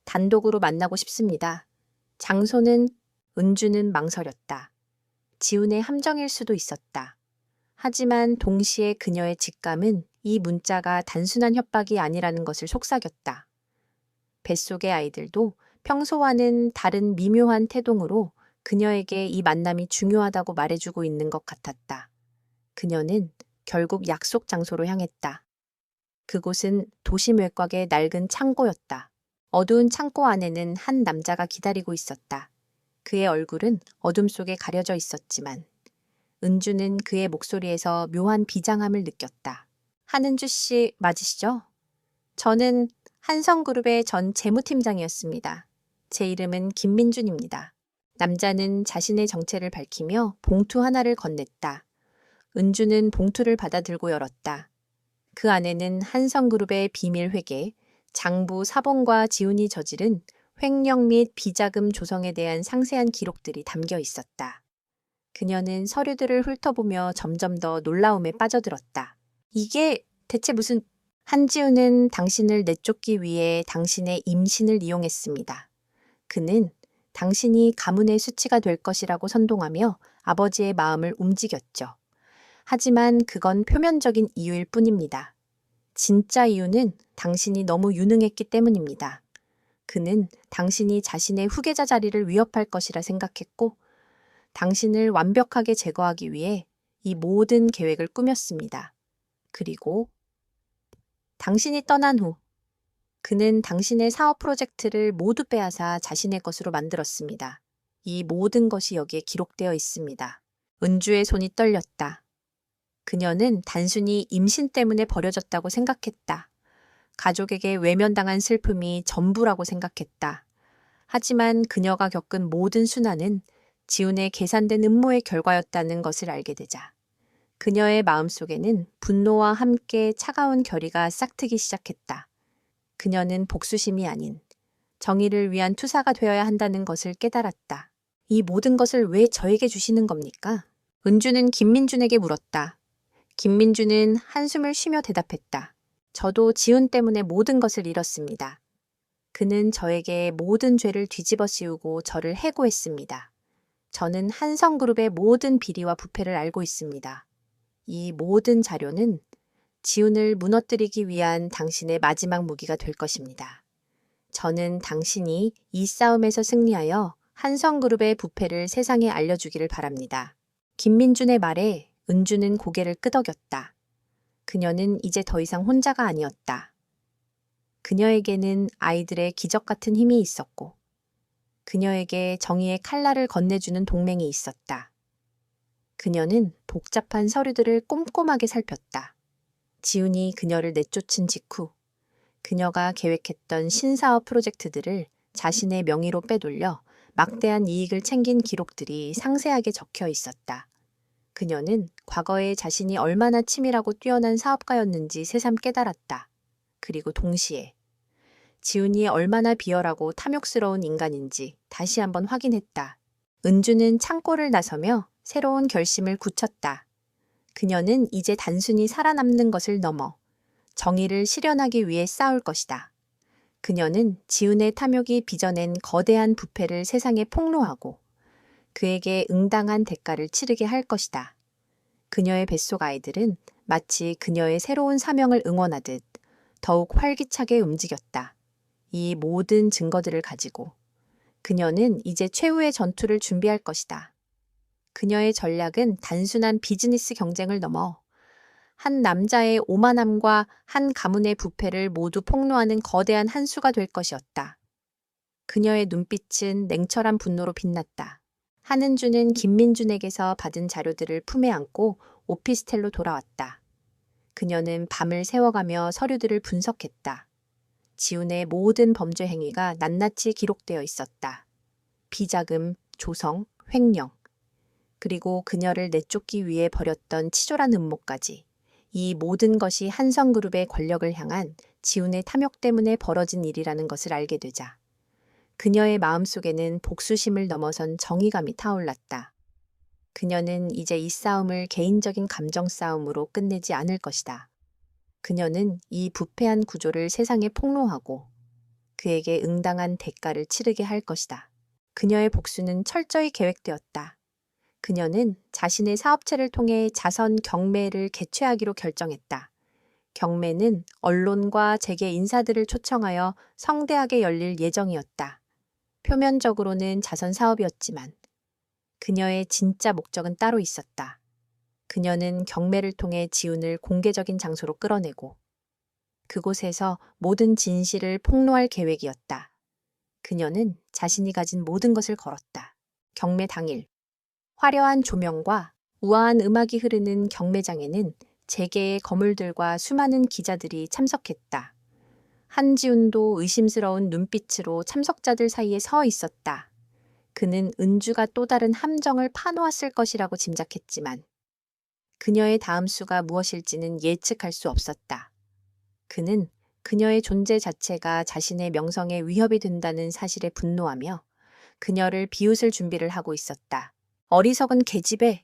단독으로 만나고 싶습니다. 장소는 은주는 망설였다. 지훈의 함정일 수도 있었다. 하지만 동시에 그녀의 직감은 이 문자가 단순한 협박이 아니라는 것을 속삭였다. 뱃속의 아이들도 평소와는 다른 미묘한 태동으로 그녀에게 이 만남이 중요하다고 말해주고 있는 것 같았다. 그녀는 결국 약속 장소로 향했다. 그곳은 도심 외곽의 낡은 창고였다. 어두운 창고 안에는 한 남자가 기다리고 있었다. 그의 얼굴은 어둠 속에 가려져 있었지만 은주는 그의 목소리에서 묘한 비장함을 느꼈다. 한은주 씨 맞으시죠? 저는 한성그룹의 전 재무팀장이었습니다. 제 이름은 김민준입니다. 남자는 자신의 정체를 밝히며 봉투 하나를 건넸다. 은주는 봉투를 받아 들고 열었다. 그 안에는 한성그룹의 비밀 회계, 장부 사본과 지훈이 저지른 횡령 및 비자금 조성에 대한 상세한 기록들이 담겨 있었다. 그녀는 서류들을 훑어보며 점점 더 놀라움에 빠져들었다. 이게 대체 무슨... 한지훈은 당신을 내쫓기 위해 당신의 임신을 이용했습니다. 그는 당신이 가문의 수치가 될 것이라고 선동하며 아버지의 마음을 움직였죠. 하지만 그건 표면적인 이유일 뿐입니다. 진짜 이유는 당신이 너무 유능했기 때문입니다. 그는 당신이 자신의 후계자 자리를 위협할 것이라 생각했고 당신을 완벽하게 제거하기 위해 이 모든 계획을 꾸몄습니다. 그리고 당신이 떠난 후 그는 당신의 사업 프로젝트를 모두 빼앗아 자신의 것으로 만들었습니다. 이 모든 것이 여기에 기록되어 있습니다. 은주의 손이 떨렸다. 그녀는 단순히 임신 때문에 버려졌다고 생각했다. 가족에게 외면당한 슬픔이 전부라고 생각했다. 하지만 그녀가 겪은 모든 순환은 지훈의 계산된 음모의 결과였다는 것을 알게 되자 그녀의 마음속에는 분노와 함께 차가운 결의가 싹트기 시작했다. 그녀는 복수심이 아닌 정의를 위한 투사가 되어야 한다는 것을 깨달았다. 이 모든 것을 왜 저에게 주시는 겁니까? 은주는 김민준에게 물었다. 김민준은 한숨을 쉬며 대답했다. 저도 지훈 때문에 모든 것을 잃었습니다. 그는 저에게 모든 죄를 뒤집어 씌우고 저를 해고했습니다. 저는 한성그룹의 모든 비리와 부패를 알고 있습니다. 이 모든 자료는 지훈을 무너뜨리기 위한 당신의 마지막 무기가 될 것입니다. 저는 당신이 이 싸움에서 승리하여 한성그룹의 부패를 세상에 알려주기를 바랍니다. 김민준의 말에 은주는 고개를 끄덕였다. 그녀는 이제 더 이상 혼자가 아니었다. 그녀에게는 아이들의 기적 같은 힘이 있었고 그녀에게 정의의 칼날을 건네주는 동맹이 있었다. 그녀는 복잡한 서류들을 꼼꼼하게 살폈다. 지훈이 그녀를 내쫓은 직후 그녀가 계획했던 신사업 프로젝트들을 자신의 명의로 빼돌려 막대한 이익을 챙긴 기록들이 상세하게 적혀 있었다. 그녀는 과거에 자신이 얼마나 치밀하고 뛰어난 사업가였는지 새삼 깨달았다. 그리고 동시에 지훈이 얼마나 비열하고 탐욕스러운 인간인지 다시 한번 확인했다. 은주는 창고를 나서며 새로운 결심을 굳혔다. 그녀는 이제 단순히 살아남는 것을 넘어 정의를 실현하기 위해 싸울 것이다. 그녀는 지훈의 탐욕이 빚어낸 거대한 부패를 세상에 폭로하고 그에게 응당한 대가를 치르게 할 것이다. 그녀의 뱃속 아이들은 마치 그녀의 새로운 사명을 응원하듯 더욱 활기차게 움직였다. 이 모든 증거들을 가지고 그녀는 이제 최후의 전투를 준비할 것이다. 그녀의 전략은 단순한 비즈니스 경쟁을 넘어 한 남자의 오만함과 한 가문의 부패를 모두 폭로하는 거대한 한 수가 될 것이었다. 그녀의 눈빛은 냉철한 분노로 빛났다. 한은주는 김민준에게서 받은 자료들을 품에 안고 오피스텔로 돌아왔다. 그녀는 밤을 새워가며 서류들을 분석했다. 지훈의 모든 범죄 행위가 낱낱이 기록되어 있었다. 비자금, 조성, 횡령, 그리고 그녀를 내쫓기 위해 벌였던 치졸한 음모까지. 이 모든 것이 한성그룹의 권력을 향한 지훈의 탐욕 때문에 벌어진 일이라는 것을 알게 되자 그녀의 마음속에는 복수심을 넘어선 정의감이 타올랐다. 그녀는 이제 이 싸움을 개인적인 감정 싸움으로 끝내지 않을 것이다. 그녀는 이 부패한 구조를 세상에 폭로하고 그에게 응당한 대가를 치르게 할 것이다. 그녀의 복수는 철저히 계획되었다. 그녀는 자신의 사업체를 통해 자선 경매를 개최하기로 결정했다. 경매는 언론과 재계 인사들을 초청하여 성대하게 열릴 예정이었다. 표면적으로는 자선 사업이었지만 그녀의 진짜 목적은 따로 있었다. 그녀는 경매를 통해 지훈을 공개적인 장소로 끌어내고 그곳에서 모든 진실을 폭로할 계획이었다. 그녀는 자신이 가진 모든 것을 걸었다. 경매 당일 화려한 조명과 우아한 음악이 흐르는 경매장에는 재계의 거물들과 수많은 기자들이 참석했다. 한지훈도 의심스러운 눈빛으로 참석자들 사이에 서 있었다. 그는 은주가 또 다른 함정을 파놓았을 것이라고 짐작했지만 그녀의 다음 수가 무엇일지는 예측할 수 없었다. 그는 그녀의 존재 자체가 자신의 명성에 위협이 된다는 사실에 분노하며 그녀를 비웃을 준비를 하고 있었다. 어리석은 계집애.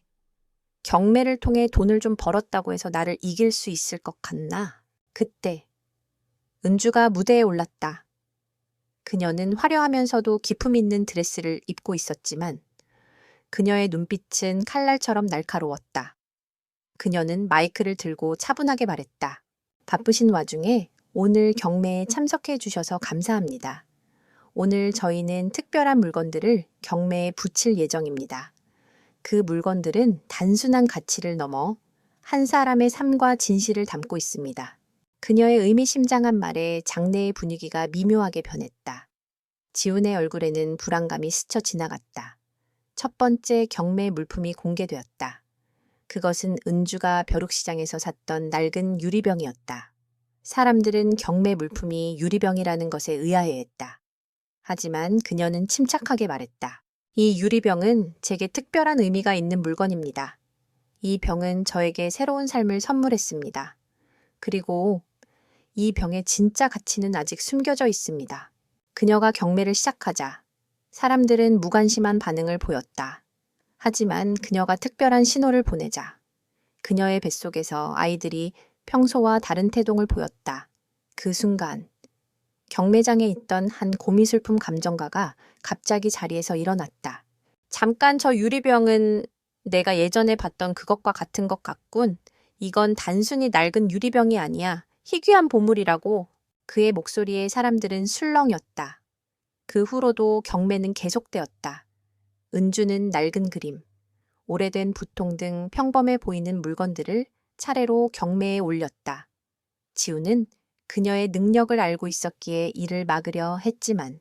경매를 통해 돈을 좀 벌었다고 해서 나를 이길 수 있을 것 같나? 그때 은주가 무대에 올랐다. 그녀는 화려하면서도 기품 있는 드레스를 입고 있었지만 그녀의 눈빛은 칼날처럼 날카로웠다. 그녀는 마이크를 들고 차분하게 말했다. 바쁘신 와중에 오늘 경매에 참석해 주셔서 감사합니다. 오늘 저희는 특별한 물건들을 경매에 붙일 예정입니다. 그 물건들은 단순한 가치를 넘어 한 사람의 삶과 진실을 담고 있습니다. 그녀의 의미심장한 말에 장내의 분위기가 미묘하게 변했다. 지훈의 얼굴에는 불안감이 스쳐 지나갔다. 첫 번째 경매 물품이 공개되었다. 그것은 은주가 벼룩시장에서 샀던 낡은 유리병이었다. 사람들은 경매 물품이 유리병이라는 것에 의아해했다. 하지만 그녀는 침착하게 말했다. 이 유리병은 제게 특별한 의미가 있는 물건입니다. 이 병은 저에게 새로운 삶을 선물했습니다. 그리고 이 병의 진짜 가치는 아직 숨겨져 있습니다. 그녀가 경매를 시작하자 사람들은 무관심한 반응을 보였다. 하지만 그녀가 특별한 신호를 보내자 그녀의 뱃속에서 아이들이 평소와 다른 태동을 보였다. 그 순간 경매장에 있던 한 고미술품 감정가가 갑자기 자리에서 일어났다. 잠깐 저 유리병은 내가 예전에 봤던 그것과 같은 것 같군. 이건 단순히 낡은 유리병이 아니야. 희귀한 보물이라고. 그의 목소리에 사람들은 술렁였다. 그 후로도 경매는 계속되었다. 은주는 낡은 그림, 오래된 부통 등 평범해 보이는 물건들을 차례로 경매에 올렸다. 지우는 그녀의 능력을 알고 있었기에 이를 막으려 했지만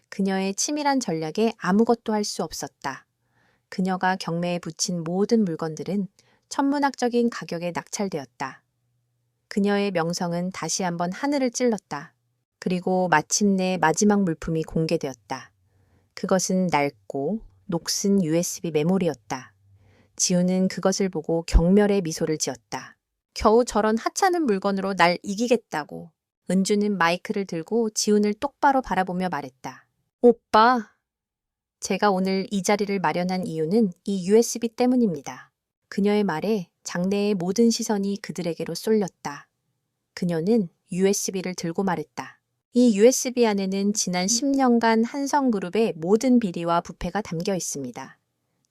그녀의 치밀한 전략에 아무것도 할 수 없었다. 그녀가 경매에 붙인 모든 물건들은 천문학적인 가격에 낙찰되었다. 그녀의 명성은 다시 한번 하늘을 찔렀다. 그리고 마침내 마지막 물품이 공개되었다. 그것은 낡고 녹슨 USB 메모리였다. 지우는 그것을 보고 경멸의 미소를 지었다. 겨우 저런 하찮은 물건으로 날 이기겠다고. 은주는 마이크를 들고 지훈을 똑바로 바라보며 말했다. 오빠, 제가 오늘 이 자리를 마련한 이유는 이 USB 때문입니다. 그녀의 말에 장내의 모든 시선이 그들에게로 쏠렸다. 그녀는 USB를 들고 말했다. 이 USB 안에는 지난 10년간 한성그룹의 모든 비리와 부패가 담겨 있습니다.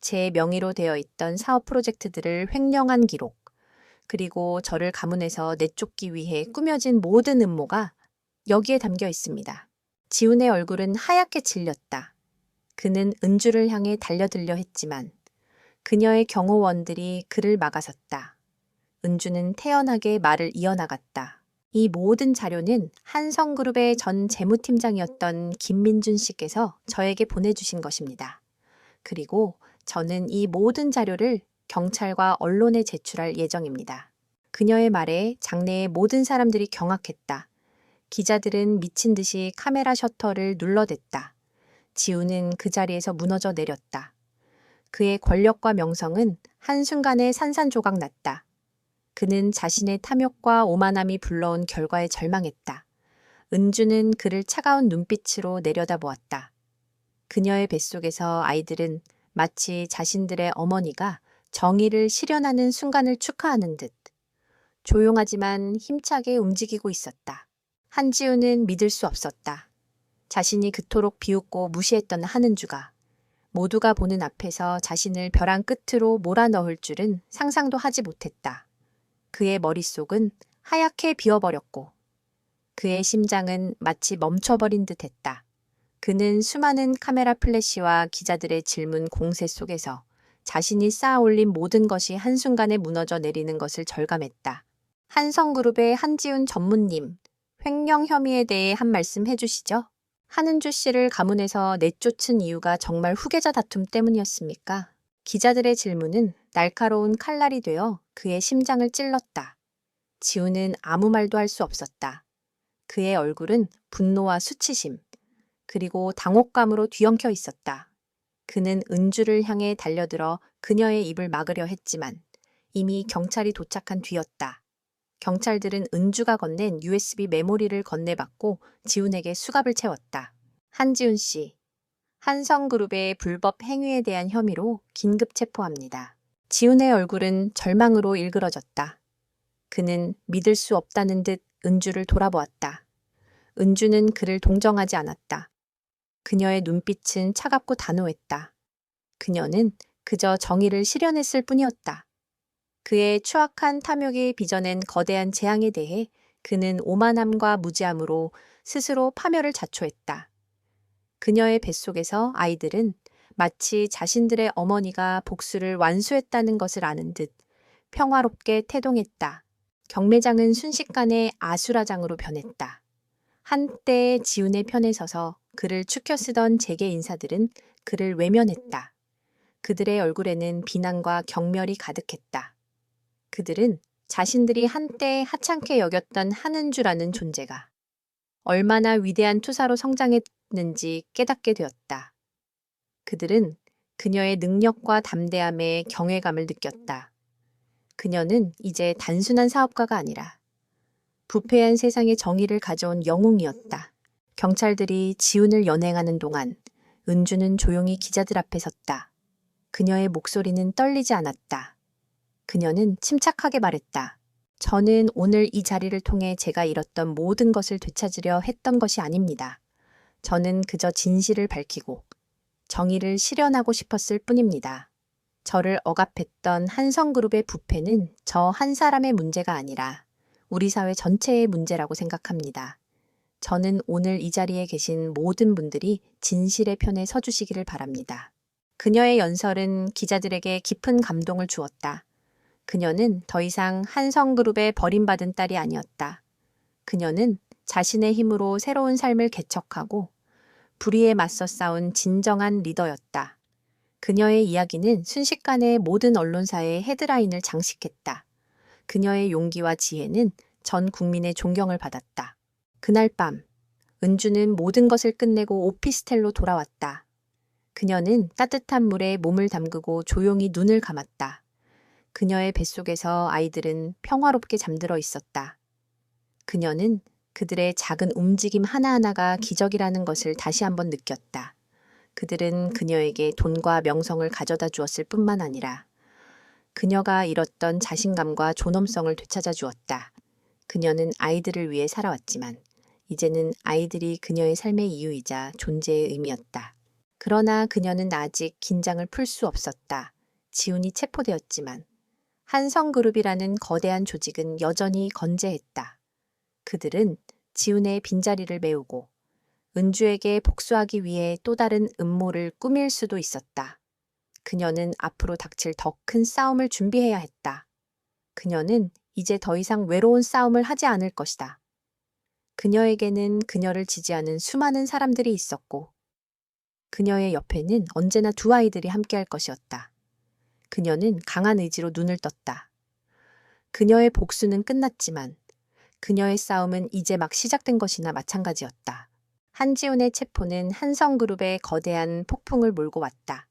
제 명의로 되어 있던 사업 프로젝트들을 횡령한 기록, 그리고 저를 가문에서 내쫓기 위해 꾸며진 모든 음모가 여기에 담겨 있습니다. 지훈의 얼굴은 하얗게 질렸다. 그는 은주를 향해 달려들려 했지만 그녀의 경호원들이 그를 막아섰다. 은주는 태연하게 말을 이어나갔다. 이 모든 자료는 한성그룹의 전 재무팀장이었던 김민준 씨께서 저에게 보내주신 것입니다. 그리고 저는 이 모든 자료를 경찰과 언론에 제출할 예정입니다. 그녀의 말에 장내의 모든 사람들이 경악했다. 기자들은 미친 듯이 카메라 셔터를 눌러댔다. 지우는 그 자리에서 무너져 내렸다. 그의 권력과 명성은 한순간에 산산조각 났다. 그는 자신의 탐욕과 오만함이 불러온 결과에 절망했다. 은주는 그를 차가운 눈빛으로 내려다보았다. 그녀의 뱃속에서 아이들은 마치 자신들의 어머니가 정의를 실현하는 순간을 축하하는 듯 조용하지만 힘차게 움직이고 있었다. 한지우는 믿을 수 없었다. 자신이 그토록 비웃고 무시했던 한은주가 모두가 보는 앞에서 자신을 벼랑 끝으로 몰아넣을 줄은 상상도 하지 못했다. 그의 머릿속은 하얗게 비어버렸고 그의 심장은 마치 멈춰버린 듯 했다. 그는 수많은 카메라 플래시와 기자들의 질문 공세 속에서 자신이 쌓아올린 모든 것이 한순간에 무너져 내리는 것을 절감했다. 한성그룹의 한지훈 전무님, 횡령 혐의에 대해 한 말씀 해주시죠. 한은주 씨를 가문에서 내쫓은 이유가 정말 후계자 다툼 때문이었습니까? 기자들의 질문은 날카로운 칼날이 되어 그의 심장을 찔렀다. 지훈은 아무 말도 할 수 없었다. 그의 얼굴은 분노와 수치심, 그리고 당혹감으로 뒤엉켜 있었다. 그는 은주를 향해 달려들어 그녀의 입을 막으려 했지만 이미 경찰이 도착한 뒤였다. 경찰들은 은주가 건넨 USB 메모리를 건네받고 지훈에게 수갑을 채웠다. 한지훈 씨, 한성그룹의 불법 행위에 대한 혐의로 긴급 체포합니다. 지훈의 얼굴은 절망으로 일그러졌다. 그는 믿을 수 없다는 듯 은주를 돌아보았다. 은주는 그를 동정하지 않았다. 그녀의 눈빛은 차갑고 단호했다. 그녀는 그저 정의를 실현했을 뿐이었다. 그의 추악한 탐욕이 빚어낸 거대한 재앙에 대해 그는 오만함과 무지함으로 스스로 파멸을 자초했다. 그녀의 뱃속에서 아이들은 마치 자신들의 어머니가 복수를 완수했다는 것을 아는 듯 평화롭게 태동했다. 경매장은 순식간에 아수라장으로 변했다. 한때 지훈의 편에 서서 그를 추켜쓰던 재계 인사들은 그를 외면했다. 그들의 얼굴에는 비난과 경멸이 가득했다. 그들은 자신들이 한때 하찮게 여겼던 한은주라는 존재가 얼마나 위대한 투사로 성장했는지 깨닫게 되었다. 그들은 그녀의 능력과 담대함에 경외감을 느꼈다. 그녀는 이제 단순한 사업가가 아니라 부패한 세상에 정의를 가져온 영웅이었다. 경찰들이 지훈을 연행하는 동안 은주는 조용히 기자들 앞에 섰다. 그녀의 목소리는 떨리지 않았다. 그녀는 침착하게 말했다. 저는 오늘 이 자리를 통해 제가 잃었던 모든 것을 되찾으려 했던 것이 아닙니다. 저는 그저 진실을 밝히고 정의를 실현하고 싶었을 뿐입니다. 저를 억압했던 한성그룹의 부패는 저 한 사람의 문제가 아니라 우리 사회 전체의 문제라고 생각합니다. 저는 오늘 이 자리에 계신 모든 분들이 진실의 편에 서주시기를 바랍니다. 그녀의 연설은 기자들에게 깊은 감동을 주었다. 그녀는 더 이상 한성그룹에 버림받은 딸이 아니었다. 그녀는 자신의 힘으로 새로운 삶을 개척하고 불의에 맞서 싸운 진정한 리더였다. 그녀의 이야기는 순식간에 모든 언론사의 헤드라인을 장식했다. 그녀의 용기와 지혜는 전 국민의 존경을 받았다. 그날 밤, 은주는 모든 것을 끝내고 오피스텔로 돌아왔다. 그녀는 따뜻한 물에 몸을 담그고 조용히 눈을 감았다. 그녀의 뱃속에서 아이들은 평화롭게 잠들어 있었다. 그녀는 그들의 작은 움직임 하나하나가 기적이라는 것을 다시 한번 느꼈다. 그들은 그녀에게 돈과 명성을 가져다 주었을 뿐만 아니라 그녀가 잃었던 자신감과 존엄성을 되찾아 주었다. 그녀는 아이들을 위해 살아왔지만 이제는 아이들이 그녀의 삶의 이유이자 존재의 의미였다. 그러나 그녀는 아직 긴장을 풀 수 없었다. 지훈이 체포되었지만 한성그룹이라는 거대한 조직은 여전히 건재했다. 그들은 지훈의 빈자리를 메우고 은주에게 복수하기 위해 또 다른 음모를 꾸밀 수도 있었다. 그녀는 앞으로 닥칠 더 큰 싸움을 준비해야 했다. 그녀는 이제 더 이상 외로운 싸움을 하지 않을 것이다. 그녀에게는 그녀를 지지하는 수많은 사람들이 있었고 그녀의 옆에는 언제나 두 아이들이 함께할 것이었다. 그녀는 강한 의지로 눈을 떴다. 그녀의 복수는 끝났지만 그녀의 싸움은 이제 막 시작된 것이나 마찬가지였다. 한지훈의 체포는 한성그룹의 거대한 폭풍을 몰고 왔다.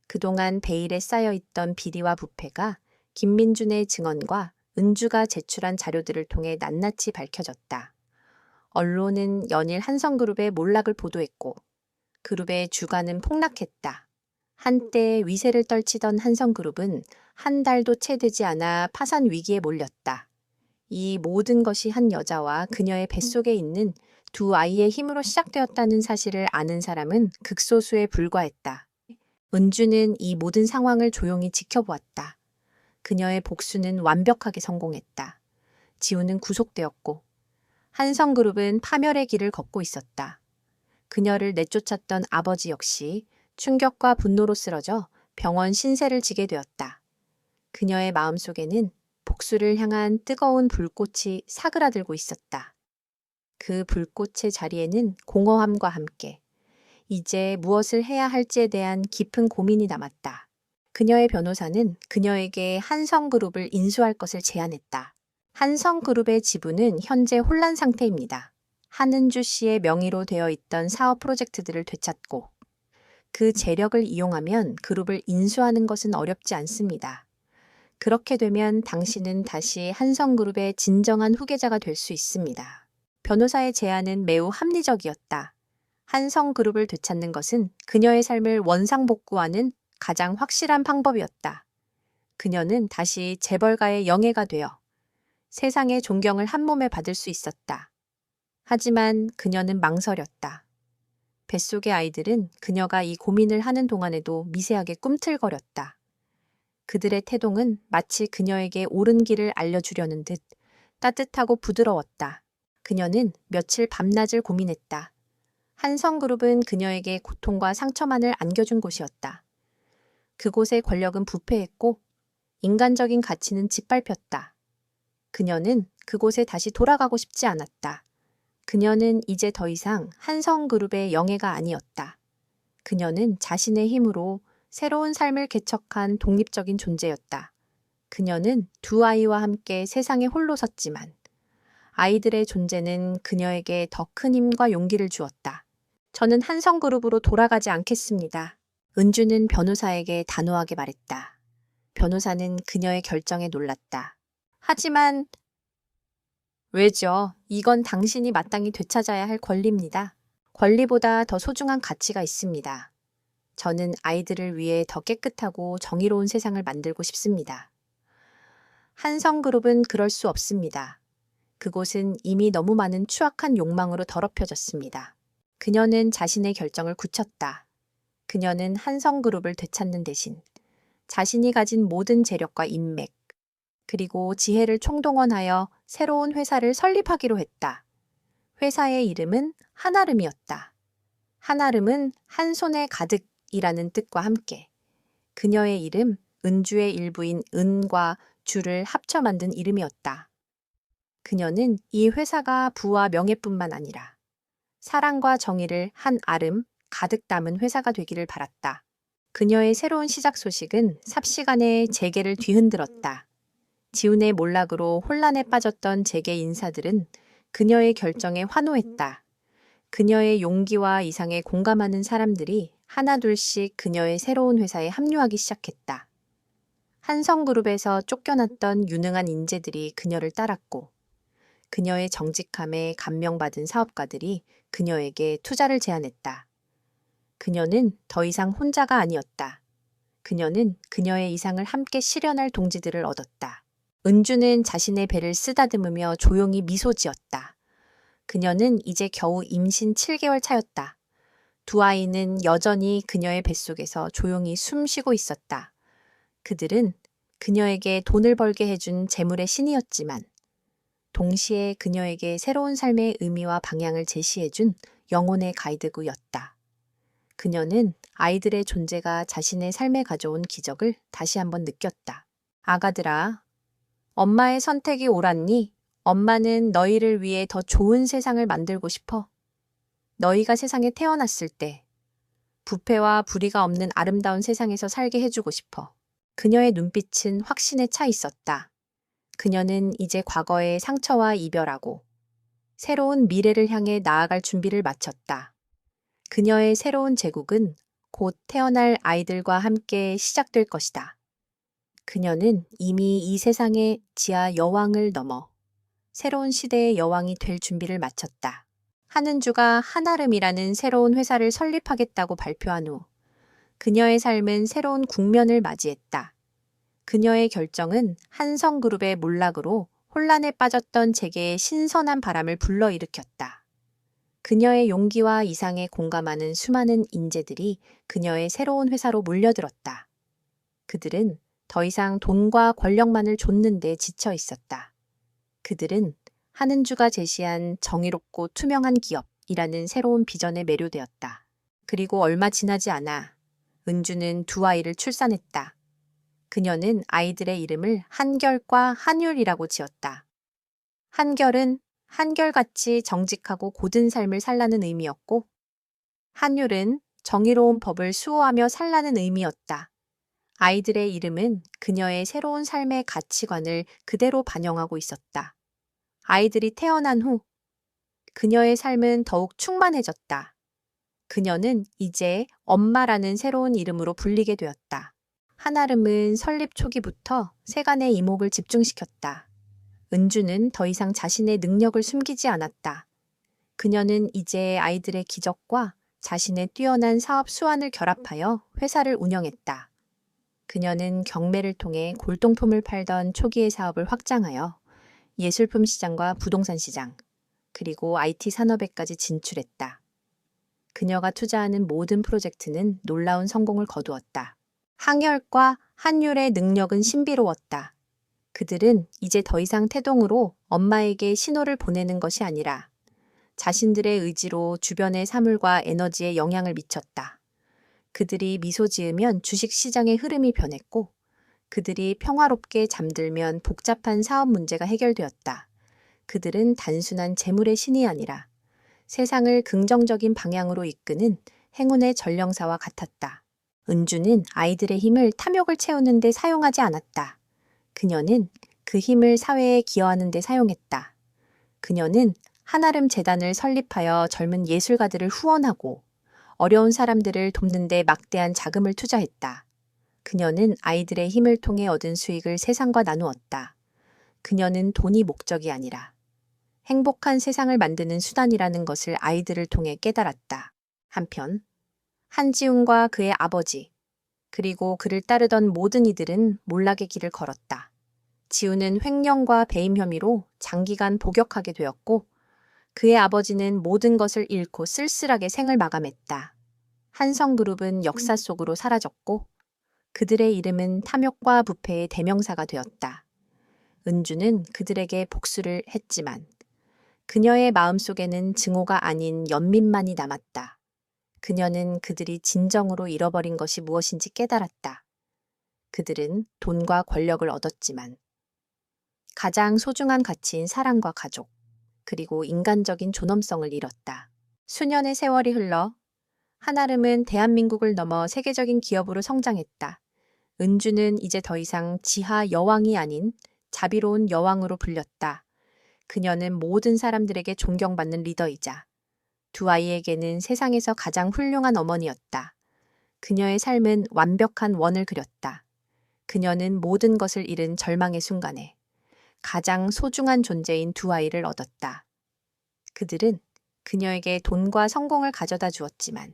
그동안 베일에 쌓여있던 비리와 부패가 김민준의 증언과 은주가 제출한 자료들을 통해 낱낱이 밝혀졌다. 언론은 연일 한성그룹의 몰락을 보도했고 그룹의 주가는 폭락했다. 한때 위세를 떨치던 한성그룹은 한 달도 채 되지 않아 파산 위기에 몰렸다. 이 모든 것이 한 여자와 그녀의 뱃속에 있는 두 아이의 힘으로 시작되었다는 사실을 아는 사람은 극소수에 불과했다. 은주는 이 모든 상황을 조용히 지켜보았다. 그녀의 복수는 완벽하게 성공했다. 지훈은 구속되었고 한성그룹은 파멸의 길을 걷고 있었다. 그녀를 내쫓았던 아버지 역시 충격과 분노로 쓰러져 병원 신세를 지게 되었다. 그녀의 마음속에는 복수를 향한 뜨거운 불꽃이 사그라들고 있었다. 그 불꽃의 자리에는 공허함과 함께 이제 무엇을 해야 할지에 대한 깊은 고민이 남았다. 그녀의 변호사는 그녀에게 한성그룹을 인수할 것을 제안했다. 한성그룹의 지분은 현재 혼란 상태입니다. 한은주 씨의 명의로 되어 있던 사업 프로젝트들을 되찾고 그 재력을 이용하면 그룹을 인수하는 것은 어렵지 않습니다. 그렇게 되면 당신은 다시 한성그룹의 진정한 후계자가 될 수 있습니다. 변호사의 제안은 매우 합리적이었다. 한성그룹을 되찾는 것은 그녀의 삶을 원상복구하는 가장 확실한 방법이었다. 그녀는 다시 재벌가의 영예가 되어 세상의 존경을 한 몸에 받을 수 있었다. 하지만 그녀는 망설였다. 뱃속의 아이들은 그녀가 이 고민을 하는 동안에도 미세하게 꿈틀거렸다. 그들의 태동은 마치 그녀에게 옳은 길을 알려주려는 듯 따뜻하고 부드러웠다. 그녀는 며칠 밤낮을 고민했다. 한성그룹은 그녀에게 고통과 상처만을 안겨준 곳이었다. 그곳의 권력은 부패했고 인간적인 가치는 짓밟혔다. 그녀는 그곳에 다시 돌아가고 싶지 않았다. 그녀는 이제 더 이상 한성그룹의 영예가 아니었다. 그녀는 자신의 힘으로 새로운 삶을 개척한 독립적인 존재였다. 그녀는 두 아이와 함께 세상에 홀로 섰지만 아이들의 존재는 그녀에게 더 큰 힘과 용기를 주었다. 저는 한성그룹으로 돌아가지 않겠습니다. 은주는 변호사에게 단호하게 말했다. 변호사는 그녀의 결정에 놀랐다. 하지만 왜죠? 이건 당신이 마땅히 되찾아야 할 권리입니다. 권리보다 더 소중한 가치가 있습니다. 저는 아이들을 위해 더 깨끗하고 정의로운 세상을 만들고 싶습니다. 한성그룹은 그럴 수 없습니다. 그곳은 이미 너무 많은 추악한 욕망으로 더럽혀졌습니다. 그녀는 자신의 결정을 굳혔다. 그녀는 한성그룹을 되찾는 대신 자신이 가진 모든 재력과 인맥, 그리고 지혜를 총동원하여 새로운 회사를 설립하기로 했다. 회사의 이름은 한아름이었다. 한아름은 한 손에 가득이라는 뜻과 함께 그녀의 이름 은주의 일부인 은과 주를 합쳐 만든 이름이었다. 그녀는 이 회사가 부와 명예뿐만 아니라 사랑과 정의를 한 아름 가득 담은 회사가 되기를 바랐다. 그녀의 새로운 시작 소식은 삽시간에 재계를 뒤흔들었다. 지운의 몰락으로 혼란에 빠졌던 재계 인사들은 그녀의 결정에 환호했다. 그녀의 용기와 이상에 공감하는 사람들이 하나둘씩 그녀의 새로운 회사에 합류하기 시작했다. 한성그룹에서 쫓겨났던 유능한 인재들이 그녀를 따랐고 그녀의 정직함에 감명받은 사업가들이 그녀에게 투자를 제안했다. 그녀는 더 이상 혼자가 아니었다. 그녀는 그녀의 이상을 함께 실현할 동지들을 얻었다. 은주는 자신의 배를 쓰다듬으며 조용히 미소 지었다. 그녀는 이제 겨우 임신 7개월 차였다. 두 아이는 여전히 그녀의 뱃속에서 조용히 숨 쉬고 있었다. 그들은 그녀에게 돈을 벌게 해준 재물의 신이었지만 동시에 그녀에게 새로운 삶의 의미와 방향을 제시해준 영혼의 가이드구였다. 그녀는 아이들의 존재가 자신의 삶에 가져온 기적을 다시 한번 느꼈다. 아가들아, 엄마의 선택이 옳았니? 엄마는 너희를 위해 더 좋은 세상을 만들고 싶어. 너희가 세상에 태어났을 때 부패와 불의가 없는 아름다운 세상에서 살게 해주고 싶어. 그녀의 눈빛은 확신에 차 있었다. 그녀는 이제 과거의 상처와 이별하고 새로운 미래를 향해 나아갈 준비를 마쳤다. 그녀의 새로운 제국은 곧 태어날 아이들과 함께 시작될 것이다. 그녀는 이미 이 세상의 지하 여왕을 넘어 새로운 시대의 여왕이 될 준비를 마쳤다. 한은주가 한아름이라는 새로운 회사를 설립하겠다고 발표한 후 그녀의 삶은 새로운 국면을 맞이했다. 그녀의 결정은 한성그룹의 몰락으로 혼란에 빠졌던 재계의 신선한 바람을 불러일으켰다. 그녀의 용기와 이상에 공감하는 수많은 인재들이 그녀의 새로운 회사로 몰려들었다. 그들은 더 이상 돈과 권력만을 좇는 데 지쳐 있었다. 그들은 한은주가 제시한 정의롭고 투명한 기업이라는 새로운 비전에 매료되었다. 그리고 얼마 지나지 않아 은주는 두 아이를 출산했다. 그녀는 아이들의 이름을 한결과 한율이라고 지었다. 한결은 한결같이 정직하고 고든 삶을 살라는 의미였고 한율은 정의로운 법을 수호하며 살라는 의미였다. 아이들의 이름은 그녀의 새로운 삶의 가치관을 그대로 반영하고 있었다. 아이들이 태어난 후 그녀의 삶은 더욱 충만해졌다. 그녀는 이제 엄마라는 새로운 이름으로 불리게 되었다. 한아름은 설립 초기부터 세간의 이목을 집중시켰다. 은주는 더 이상 자신의 능력을 숨기지 않았다. 그녀는 이제 아이들의 기적과 자신의 뛰어난 사업 수완을 결합하여 회사를 운영했다. 그녀는 경매를 통해 골동품을 팔던 초기의 사업을 확장하여 예술품 시장과 부동산 시장, 그리고 IT 산업에까지 진출했다. 그녀가 투자하는 모든 프로젝트는 놀라운 성공을 거두었다. 한결과 한율의 능력은 신비로웠다. 그들은 이제 더 이상 태동으로 엄마에게 신호를 보내는 것이 아니라 자신들의 의지로 주변의 사물과 에너지에 영향을 미쳤다. 그들이 미소 지으면 주식시장의 흐름이 변했고 그들이 평화롭게 잠들면 복잡한 사업 문제가 해결되었다. 그들은 단순한 재물의 신이 아니라 세상을 긍정적인 방향으로 이끄는 행운의 전령사와 같았다. 은주는 아이들의 힘을 탐욕을 채우는 데 사용하지 않았다. 그녀는 그 힘을 사회에 기여하는 데 사용했다. 그녀는 한아름 재단을 설립하여 젊은 예술가들을 후원하고 어려운 사람들을 돕는 데 막대한 자금을 투자했다. 그녀는 아이들의 힘을 통해 얻은 수익을 세상과 나누었다. 그녀는 돈이 목적이 아니라 행복한 세상을 만드는 수단이라는 것을 아이들을 통해 깨달았다. 한편 한지훈과 그의 아버지 그리고 그를 따르던 모든 이들은 몰락의 길을 걸었다. 지훈은 횡령과 배임 혐의로 장기간 복역하게 되었고 그의 아버지는 모든 것을 잃고 쓸쓸하게 생을 마감했다. 한성그룹은 역사 속으로 사라졌고 그들의 이름은 탐욕과 부패의 대명사가 되었다. 은주는 그들에게 복수를 했지만 그녀의 마음속에는 증오가 아닌 연민만이 남았다. 그녀는 그들이 진정으로 잃어버린 것이 무엇인지 깨달았다. 그들은 돈과 권력을 얻었지만 가장 소중한 가치인 사랑과 가족, 그리고 인간적인 존엄성을 잃었다. 수년의 세월이 흘러 한아름은 대한민국을 넘어 세계적인 기업으로 성장했다. 은주는 이제 더 이상 지하 여왕이 아닌 자비로운 여왕으로 불렸다. 그녀는 모든 사람들에게 존경받는 리더이자 두 아이에게는 세상에서 가장 훌륭한 어머니였다. 그녀의 삶은 완벽한 원을 그렸다. 그녀는 모든 것을 잃은 절망의 순간에 가장 소중한 존재인 두 아이를 얻었다. 그들은 그녀에게 돈과 성공을 가져다 주었지만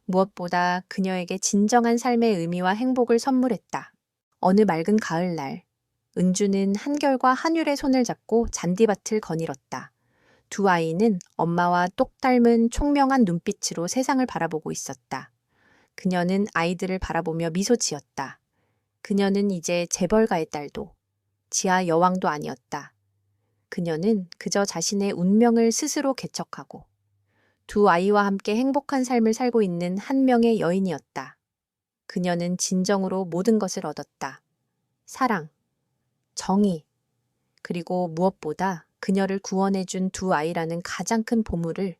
무엇보다 그녀에게 진정한 삶의 의미와 행복을 선물했다. 어느 맑은 가을날, 은주는 한결과 한율의 손을 잡고 잔디밭을 거닐었다. 두 아이는 엄마와 똑 닮은 총명한 눈빛으로 세상을 바라보고 있었다. 그녀는 아이들을 바라보며 미소 지었다. 그녀는 이제 재벌가의 딸도 지하 여왕도 아니었다. 그녀는 그저 자신의 운명을 스스로 개척하고 두 아이와 함께 행복한 삶을 살고 있는 한 명의 여인이었다. 그녀는 진정으로 모든 것을 얻었다. 사랑, 정의, 그리고 무엇보다 그녀를 구원해준 두 아이라는 가장 큰 보물을